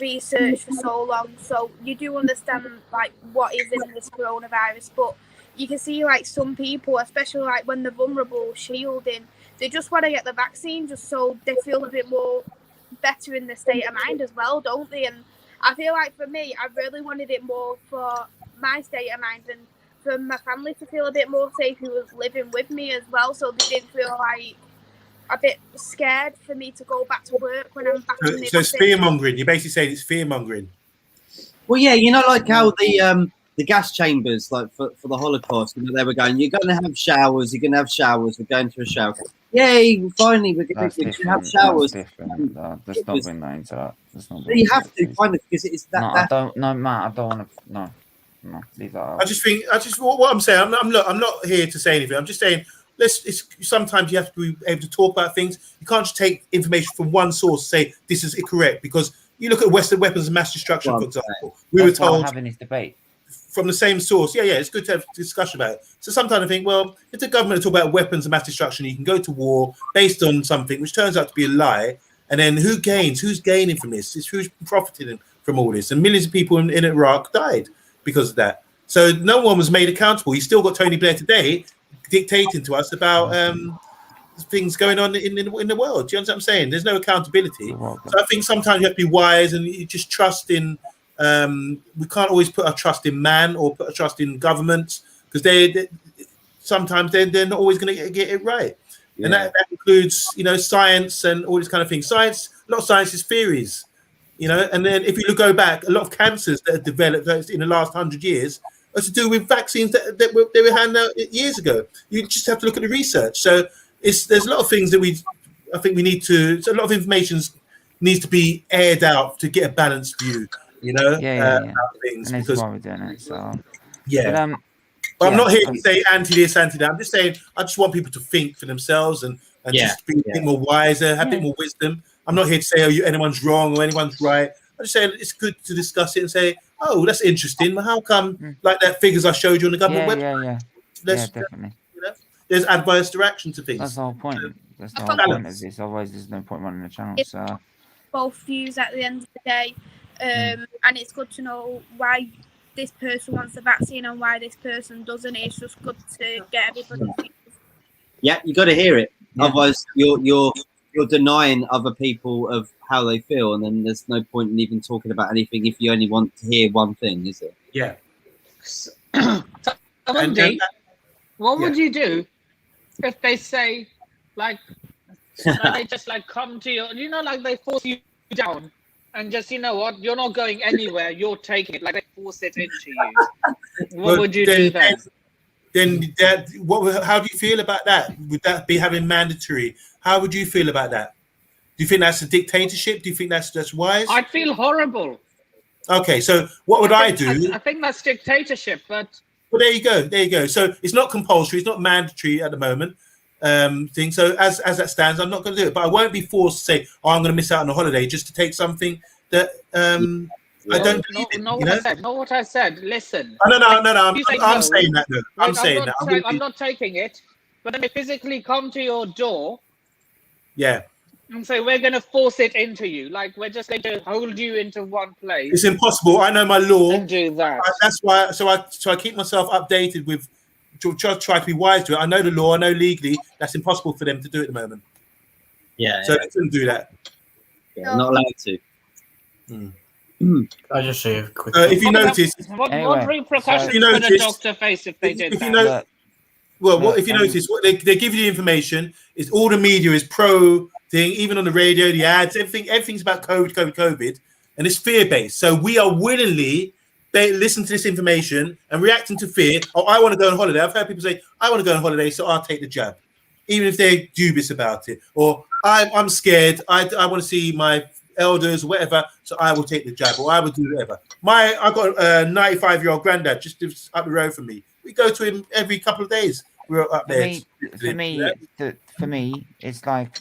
researched for so long. So you do understand like what is in this coronavirus, but you can see like some people, especially like when they're vulnerable, shielding, they just want to get the vaccine just so they feel a bit more better in the state of mind as well, don't they? And I feel like for me, I really wanted it more for my state of mind and for my family to feel a bit more safe who was living with me as well, so they didn't feel like a bit scared for me to go back to work when I'm back in the So it's fear mongering. You're basically saying it's fear mongering. Well, yeah, you know, like how the gas chambers, like for the Holocaust, they were going, you're going to have showers, we're going to a shower. Yay, finally, we're going to have showers. That's different. There's not been that into that. You have to, kind of, because it's that. No, I don't. No, Matt, I don't want to. No, leave that out. I just think, what I'm saying, I'm not here to say anything. I'm just saying, sometimes you have to be able to talk about things. You can't just take information from one source and say this is incorrect, because you look at Western weapons of mass destruction, for example. We were told having this debate from the same source. Yeah, it's good to have a discussion about it. So sometimes I think, well, if the government talk about weapons of mass destruction, you can go to war based on something which turns out to be a lie, and then who gains? Who's gaining from this? It's who's profiting from all this? And millions of people in Iraq died because of that. So no one was made accountable. You still got Tony Blair today dictating to us about things going on in the world. Do you understand what I'm saying? There's no accountability. So I think sometimes you have to be wise and you just trust in. We can't always put our trust in man or put our trust in governments, because they sometimes they're not always going to get it right. Yeah. And that includes, science and all this kind of thing. Science, a lot of science is theories, and then if you go back, a lot of cancers that have developed in the last 100 years are to do with vaccines that they were handed out years ago. You just have to look at the research. So there's a lot of things that I think we need to, so a lot of information needs to be aired out to get a balanced view, about things. And that's why we're doing it. So but I'm not here to say anti this, anti that. I'm just saying I just want people to think for themselves and just be a bit more wiser, have a bit more wisdom. I'm not here to say, anyone's wrong or anyone's right. I just say it's good to discuss it and say, oh, that's interesting. Well, how come like that figures I showed you on the government website? Yeah, definitely. There's adverse direction to things. That's the whole point. That's the whole point of this. Otherwise, there's no point running the channel. So both views at the end of the day, and it's good to know why this person wants the vaccine and why this person doesn't. It's just good to get everybody's views. Yeah, you got to hear it. Otherwise, you're denying other people of how they feel, and then there's no point in even talking about anything if you only want to hear one thing, is it? Yeah. What would you do if they say, like they just come to you, like they force you down and just, what, you're not going anywhere, you're taking it, like they force it into you. What would you do then? How do you feel about that? Would that be having mandatory? How would you feel about that? Do you think that's a dictatorship? Do you think that's wise? I'd feel horrible. Okay, so what would I do? I think that's dictatorship, but... Well, there you go. So it's not compulsory, it's not mandatory at the moment. So as that stands, I'm not going to do it, but I won't be forced to say, "Oh, I'm going to miss out on a holiday just to take something that I don't believe in." Know what I said. Listen. No. I'm saying that. No, I'm saying that. I'm not taking it, but then they physically come to your door. Yeah. And say, we're going to force it into you. Like, we're just going to hold you into one place. It's impossible. I know my law. And do that. That's why. So I keep myself updated with. Try to be wise to it. I know the law. I know legally that's impossible for them to do at the moment. Yeah. So they couldn't do that. Yeah, not allowed to. I just say a quick. If you notice, what repercussions could a doctor face if they did that? If you notice, what they give you the information is all the media is pro thing, even on the radio, the ads, everything's about COVID, and it's fear based. So we are willingly listen to this information and reacting to fear. Oh, I want to go on holiday. I've heard people say, I want to go on holiday, so I'll take the jab, even if they're dubious about it. Or I'm scared. I want to see my elders or whatever, so I will take the jab, or I will do whatever. I've got a 95-year-old granddad just up the road from me. We go to him every couple of days. We're up there. For me, it's like,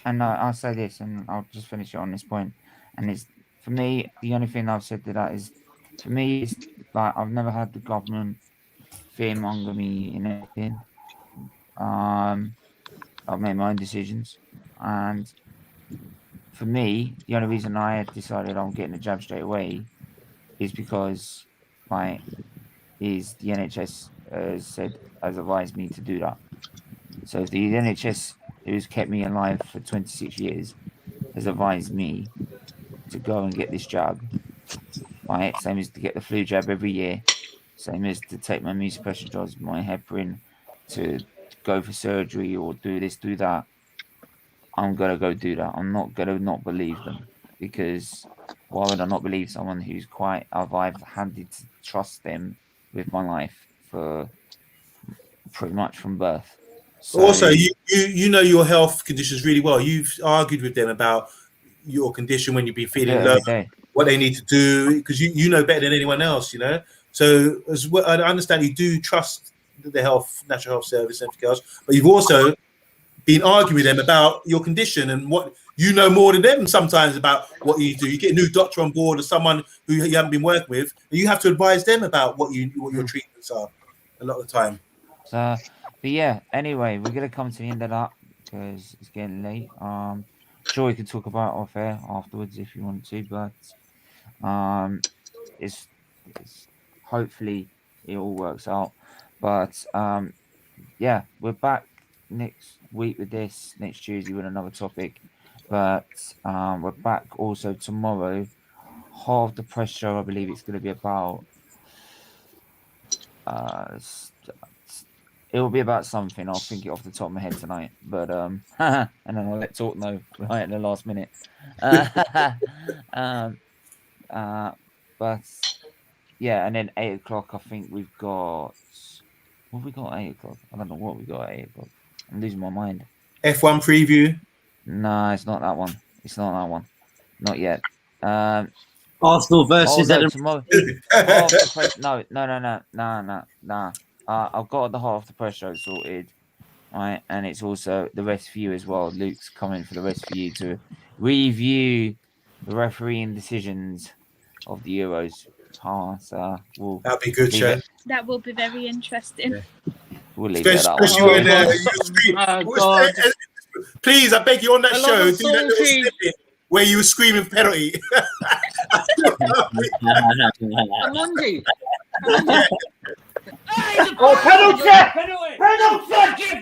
and I'll say this, and I'll just finish it on this point. And it's, for me, the only thing I've said to that is, for me, it's like I've never had the government fearmonger me in anything. I've made my own decisions, and for me, the only reason I had decided I'm getting the jab straight away is because the NHS has advised me to do that. So if the NHS, who's kept me alive for 26 years, has advised me to go and get this jab, right? Same as to get the flu jab every year, same as to take my immunosuppression drugs, my heparin, to go for surgery or do this, do that. I'm gonna go do that. I'm not gonna not believe them, because why would I not believe someone who's I've had to trust them with my life for pretty much from birth. So, also, you know your health conditions really well. You've argued with them about your condition when you've been feeling low, what they need to do, because you know better than anyone else, you know. So as well, I understand you do trust the National Health Service and everything else, but you've also been arguing with them about your condition and what you know more than them sometimes about what you do. You get a new doctor on board or someone who you haven't been working with, and you have to advise them about what your treatments are a lot of the time. So, but yeah, anyway, we're gonna come to the end of that because it's getting late. Sure, we can talk about off air afterwards if you want to, but it's hopefully it all works out. But yeah, we're back next week with this, next Tuesday with another topic. But we're back also tomorrow. Half the press show, I believe it's going to be about. It will be about something. I'll think it off the top of my head tonight. But and then I'll let Talk know right at the last minute. But yeah, and then 8 o'clock. I think we've got. What have we got at 8 o'clock? I don't know what we got at 8 o'clock. I'm losing my mind. F1 preview. No, it's not that one. It's not that one. Not yet. Arsenal versus tomorrow. No. I've got the half the press show sorted, right? And it's also the rest for you as well. Luke's coming for the rest for you to review the refereeing decisions of the Euros. So that'll be good, Chet. That will be very interesting. We'll leave it at that one. Please, I beg you on that show, do that little snippet where you were screaming penalty. Monday. Oh, penalty!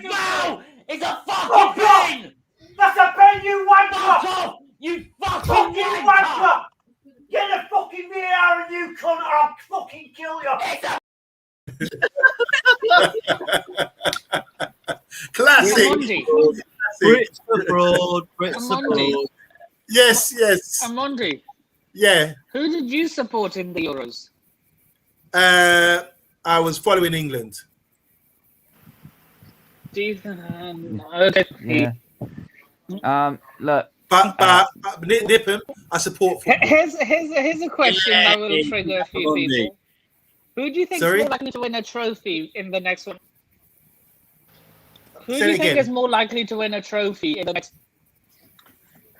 Foul! It's a fucking pen! That's a pen, you wanker! You fucking wanker! Get the fucking VAR and you cunt, or I'll fucking kill you! Classic! Brits abroad, Brits abroad. Yes. Monday. Yeah. Who did you support in the Euros? I was following England. Okay. Yeah. Look. But nip him. I support football. Here's a question that will trigger a few people. Who do you think is more likely to win a trophy in the next one? Who do you think is more likely to win a trophy in the next?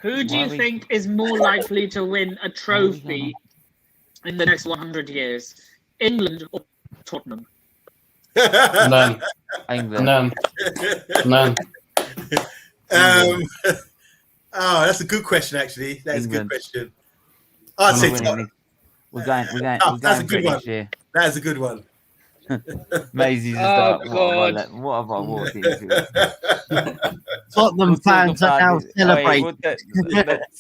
Who do you think is more likely to win a trophy in the next 100 years? England or Tottenham? None. England. None. Oh, that's a good question. Actually, that's a good question. I'd say Tottenham. We're going. That's a good one. That is a good one. Maisie's just what have I walked into? Tottenham fans are now celebrating. Do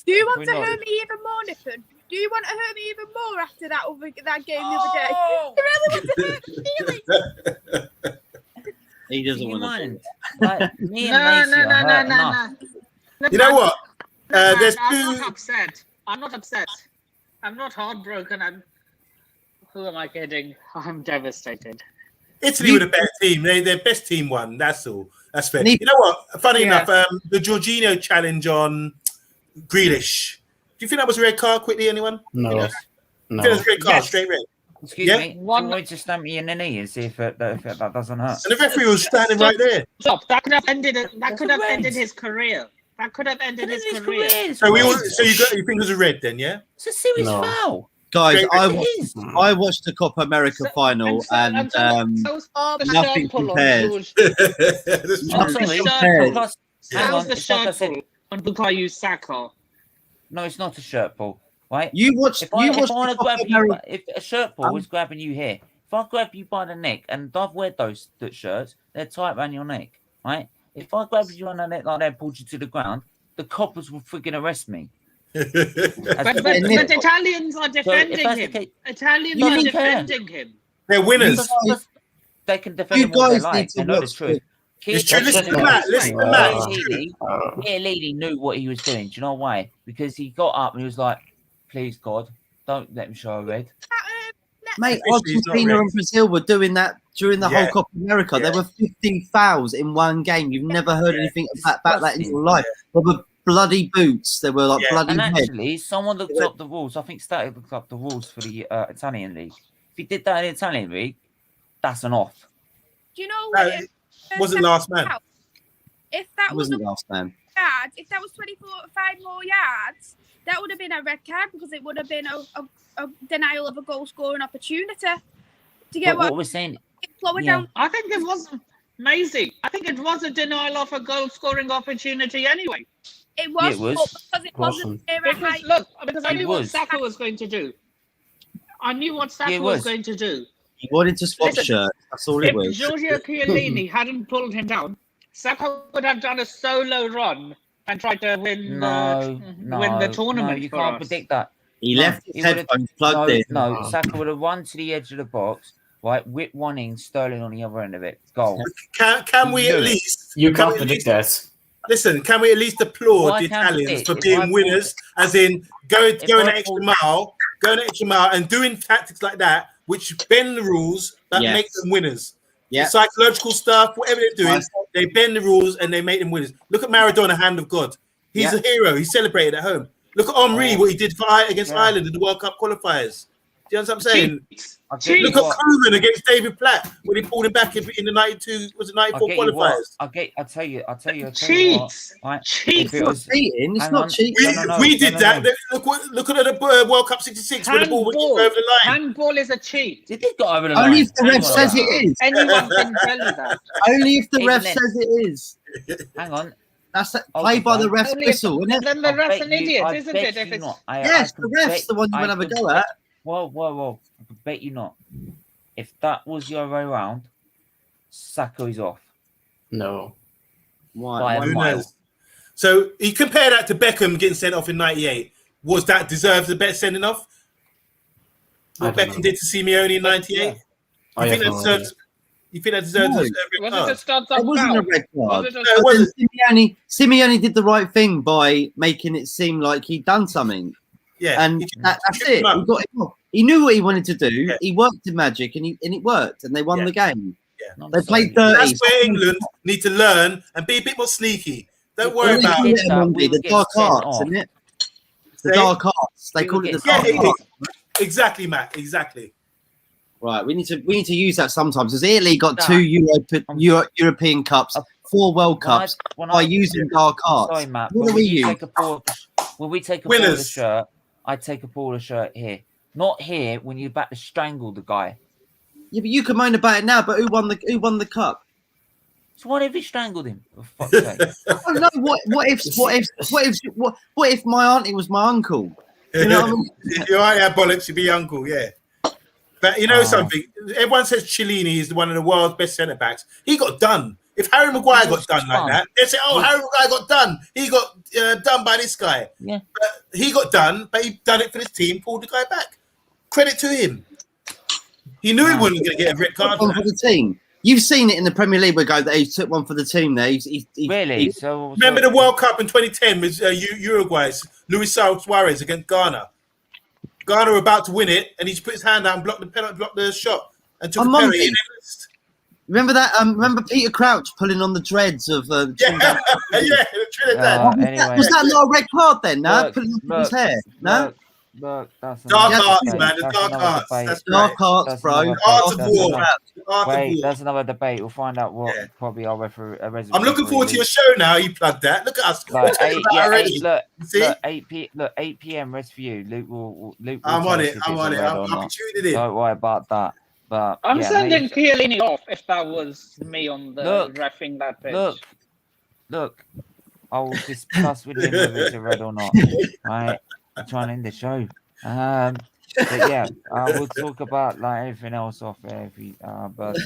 you want to hurt me even more, Nippon? Do you want to hurt me even more after that game the other day? You really want to hurt me feelings? He doesn't want to. Like, me and No. You know what? There's I'm not upset. I'm not heartbroken. Who am I kidding? I'm devastated. Italy were the better team. Their best team won. That's all. That's fair. You know what? Funny enough, the Jorginho challenge on Grealish. Do you think that was a red card? Quickly, anyone? No. You know? No. It was a red card, straight red. Excuse me. One way to stamp me in the knee and see if that doesn't hurt. And the referee was standing right there. Stop. That could have ended his career. That could have ended his career. So you think it was a red then? Yeah. It's a serious foul. Guys, I watched the Copa America final and nothing compares. How's the shirt pull on Bukayo Saka? No, it's not a shirt pull. Right? If a shirt pull is grabbing you here, if I grab you by the neck, and I've wear those shirts, they're tight around your neck, right? If I grab you on the neck like that and pulled you to the ground, the coppers will freaking arrest me. but Italians are defending him. Italians are defending him. They're winners. They can defend him all they like. They know the truth. It's true. Listen to Matt. Chiellini knew what he was doing. Do you know why? Because he got up and he was like, please God, don't let him show a red. Mate, Officially, he's not Argentina red. and Brazil were doing that during the whole Yeah. Copa America. Yeah. There were 15 fouls in one game. You've never heard anything about that in your life. There were bloody boots. There were like Yeah. bloody And red. actually, someone looked up the rules. I think Static looked up the rules for the Italian league. If he did that in the Italian league, that's an off. Do you know No, what? it wasn't last man. If that It was wasn't last man. yards, if that was 5 more yards, that would have been a red card because it would have been a denial of a goal scoring opportunity. To get But what we're saying, slowing yeah. down. I think it was Maisie. I think it was a denial of a goal scoring opportunity anyway. It was, Yeah, it was. but because it wasn't there at Because height. look, because I It knew what was. Saka was going to do. I knew what Saka Yeah, it was was. going to do. He wanted to swap Listen, shirts. That's all it If was. Giorgio Chiellini hadn't pulled him down, Saka would have done a solo run and tried to win win the tournament. No, you for can't us. predict that. He No, left his he would've- headphones plugged in. No, Saka would have run to the edge of the box, right? Whip one in, Sterling on the other end of it. Goal. Can we Do at it. least? You can can't we at predict least- that. Listen, can we at least applaud Well, I the can Italians predict. for If being I thought- winners, as in going If an I extra thought- mile, and doing tactics like that, which bend the rules that Yes. make them winners. Yeah. Psychological stuff, whatever they're doing, Nice. they bend the rules and they make them winners. Look at Maradona, hand of God. He's Yeah. a hero. He's celebrated at home. Look at Henry, what he did against Yeah. Ireland in the World Cup qualifiers. Do you understand what I'm saying? Cheats. I get you Look at what- Koeman against David Platt when he pulled him back in the 92, was it I 94 get you what. qualifiers. I'll tell you what. Cheats. Right? Cheats. If it was, Cheating. It's hang not on. cheating. We did no, that. no. Look at the World Cup 66 where the ball went Handball. over the line. Handball is a cheat. It did go over the line. Only if the Hang ref on. says it is. Anyone can tell you that. Only if the Even ref then- says it is. Hang on. That's Oh, play by the fine. ref's Only if- whistle, isn't it? Then the I ref's bet an you- idiot, I isn't bet it? If you it's not. Yes, the ref's the one you I would have a could go bet- at. Whoa. I could bet you not. If that was the other way around, Saka is off. No. Why? By Who a mile. knows? So you compare that to Beckham getting sent off in '98. Was that deserved the better sending off? I What don't Beckham know. did to Simeone in '98? I You think have that no deserves? You think that deserves No. a red Was card? it a start It wasn't a foul? red Was card. it a No, it But then wasn't. Simeone did the right thing by making it seem like he'd done something, Yeah, and he that's tripped it. him up. He got him off. He knew what he wanted to do. Yeah. He worked in magic, and it worked, and they won Yeah. the game. No, They sorry. played dirty. That's where England need to learn and be a bit more sneaky. Don't worry If What about do we they did call that, it, we the would get dark sent arts, off. isn't it? The Say- dark arts. They We call would it the get dark sent arts. exactly, Matt. Exactly. Right, we need to use that sometimes. Because Italy got That- 2 European Cups, 4 World When I- Cups when by I- using dark arts. Sorry, Matt. What But do we when you use? take a ball, when we take a ball of the Winners. shirt, I take a ball of shirt here. Not here when you're about to strangle the guy. Yeah, but you can moan about it now. But who won the cup? So why have you strangled him? For fuck's sake. Oh no! What if my auntie was my uncle? You know what I mean? If you are have bollocks, you'd be uncle, yeah. But you know Oh. something? Everyone says Chiellini is one of the world's best centre backs. He got done. If Harry Maguire got done like that, they say, "Oh, Harry Maguire got done. He got done by this guy." Yeah. But he got done, but he done it for his team. Pulled the guy back. Credit to him. He knew he wasn't going to get a red card. One for the team. You've seen it in the Premier League where guy that he took one for the team. There, Really? So Remember the World Cup in 2010 with Uruguay's Luis Suarez against Ghana. Ghana were about to win it, and he just put his hand out and blocked the penalty, blocked the shot, and took A a penalty. monkey. Remember that? Remember Peter Crouch pulling on the dreads of Yeah, Trinidad? yeah, Trinidad. Anyway. Was that not a red card then? No, Look, pulling on his look, hair. No, Look, that's Dark another arts, debate. man, the That's dark another arts. debate. That's dark arts, That's bro. another Art debate. of That's war. another- Art of Wait, war. that's another debate. We'll find out what Yeah. probably our I'm looking forward to your show now. You plugged that. Look at us. We're Like, talking about already. look, See? look, 8 p.m. rest for you. Luke will I'm tell on us it. if I'm it's on a it. red I'm or not. tuning in. Don't worry about that. But I'm yeah, sending mate, Chiellini off if that was me on the Look, reffing that pitch. look. I will discuss with him whether it's a red or not. Right? I'm trying to end the show. But yeah, we'll talk about like everything else off air. But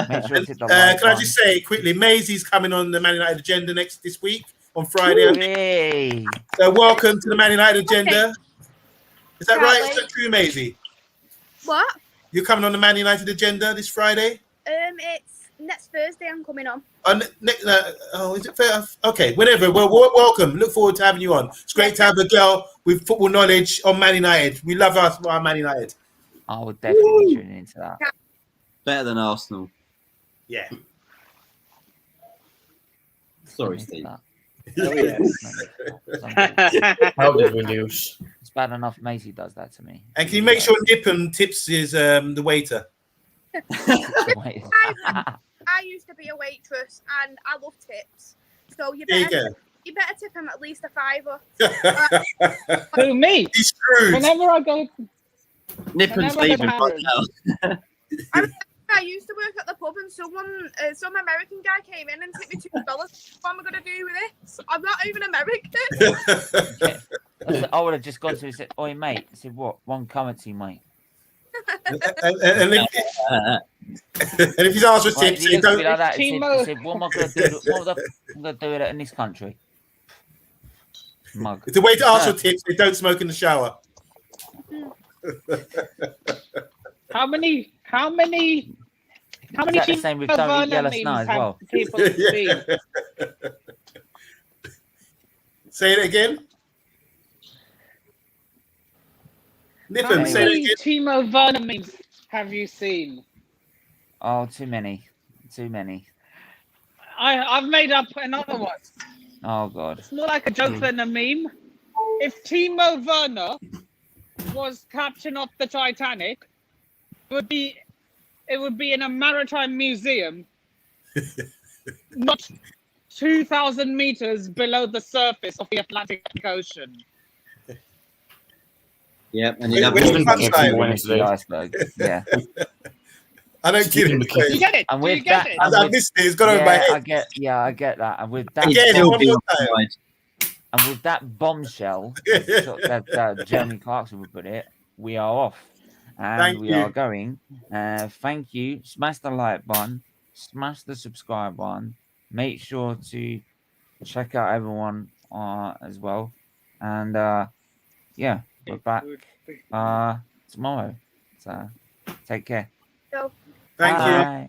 make sure to hit the like Can I just say quickly, Maisie's coming on the Man United agenda this week on Friday. Hey. So welcome to the Man United agenda. Is that right? Right. Is that true, Maisie? What? You're coming on the Man United agenda this Friday? It's Next Thursday, I'm coming on. Is it fair? Okay, whenever. Well, welcome. Look forward to having you on. It's great to have a girl with football knowledge on Man United. We love our Man United. I would definitely be tuning into that. Better than Arsenal. Yeah. Sorry, Steve. Oh, yes. How did we lose? It's bad enough Macy does that to me. And can you make sure Nippon tips is the waiter? I used to be a waitress and I love tips. So you There better you better tip him at least a £5. Who, me? He's screwed. Whenever I go... Nippon's Whenever leaving I right now. I used to work at the pub and some American guy came in and tipped me $2. What am I going to do with this? I'm not even American. I would have just gone to him and said, "Oi, mate." I said, "What? One currency, mate." and if he's asked for tips, he don't. like that. He said, "What am I going to do? What am I going to do with it in this country?" Mug. It's a way to ask for tips. They don't smoke in the shower. How many Is that the same with Don't Eat Yellow Snow as well? People seen? Say it again. Nippon, How say it many again. Timo Werner memes have you seen? Oh, too many. Too many. I've made up another one. Oh, God. It's more like a joke than a meme. If Timo Werner was captain of the Titanic, it would be in a maritime museum, not 2,000 meters below the surface of the Atlantic Ocean. Yep, and Where's the punchline? Iceberg. Yeah. I don't get it. Do you get it? And Do you with get that, it? I missed it. It's gone over my head. I get that. And with that, Again, one more time. And with that bombshell that Jeremy Clarkson would put it, we are off. And Thank we you. are going. Thank you. Smash the like button. Smash the subscribe button. Make sure to check out everyone as well. And yeah, we're back tomorrow. So take care. So Thank you. Bye.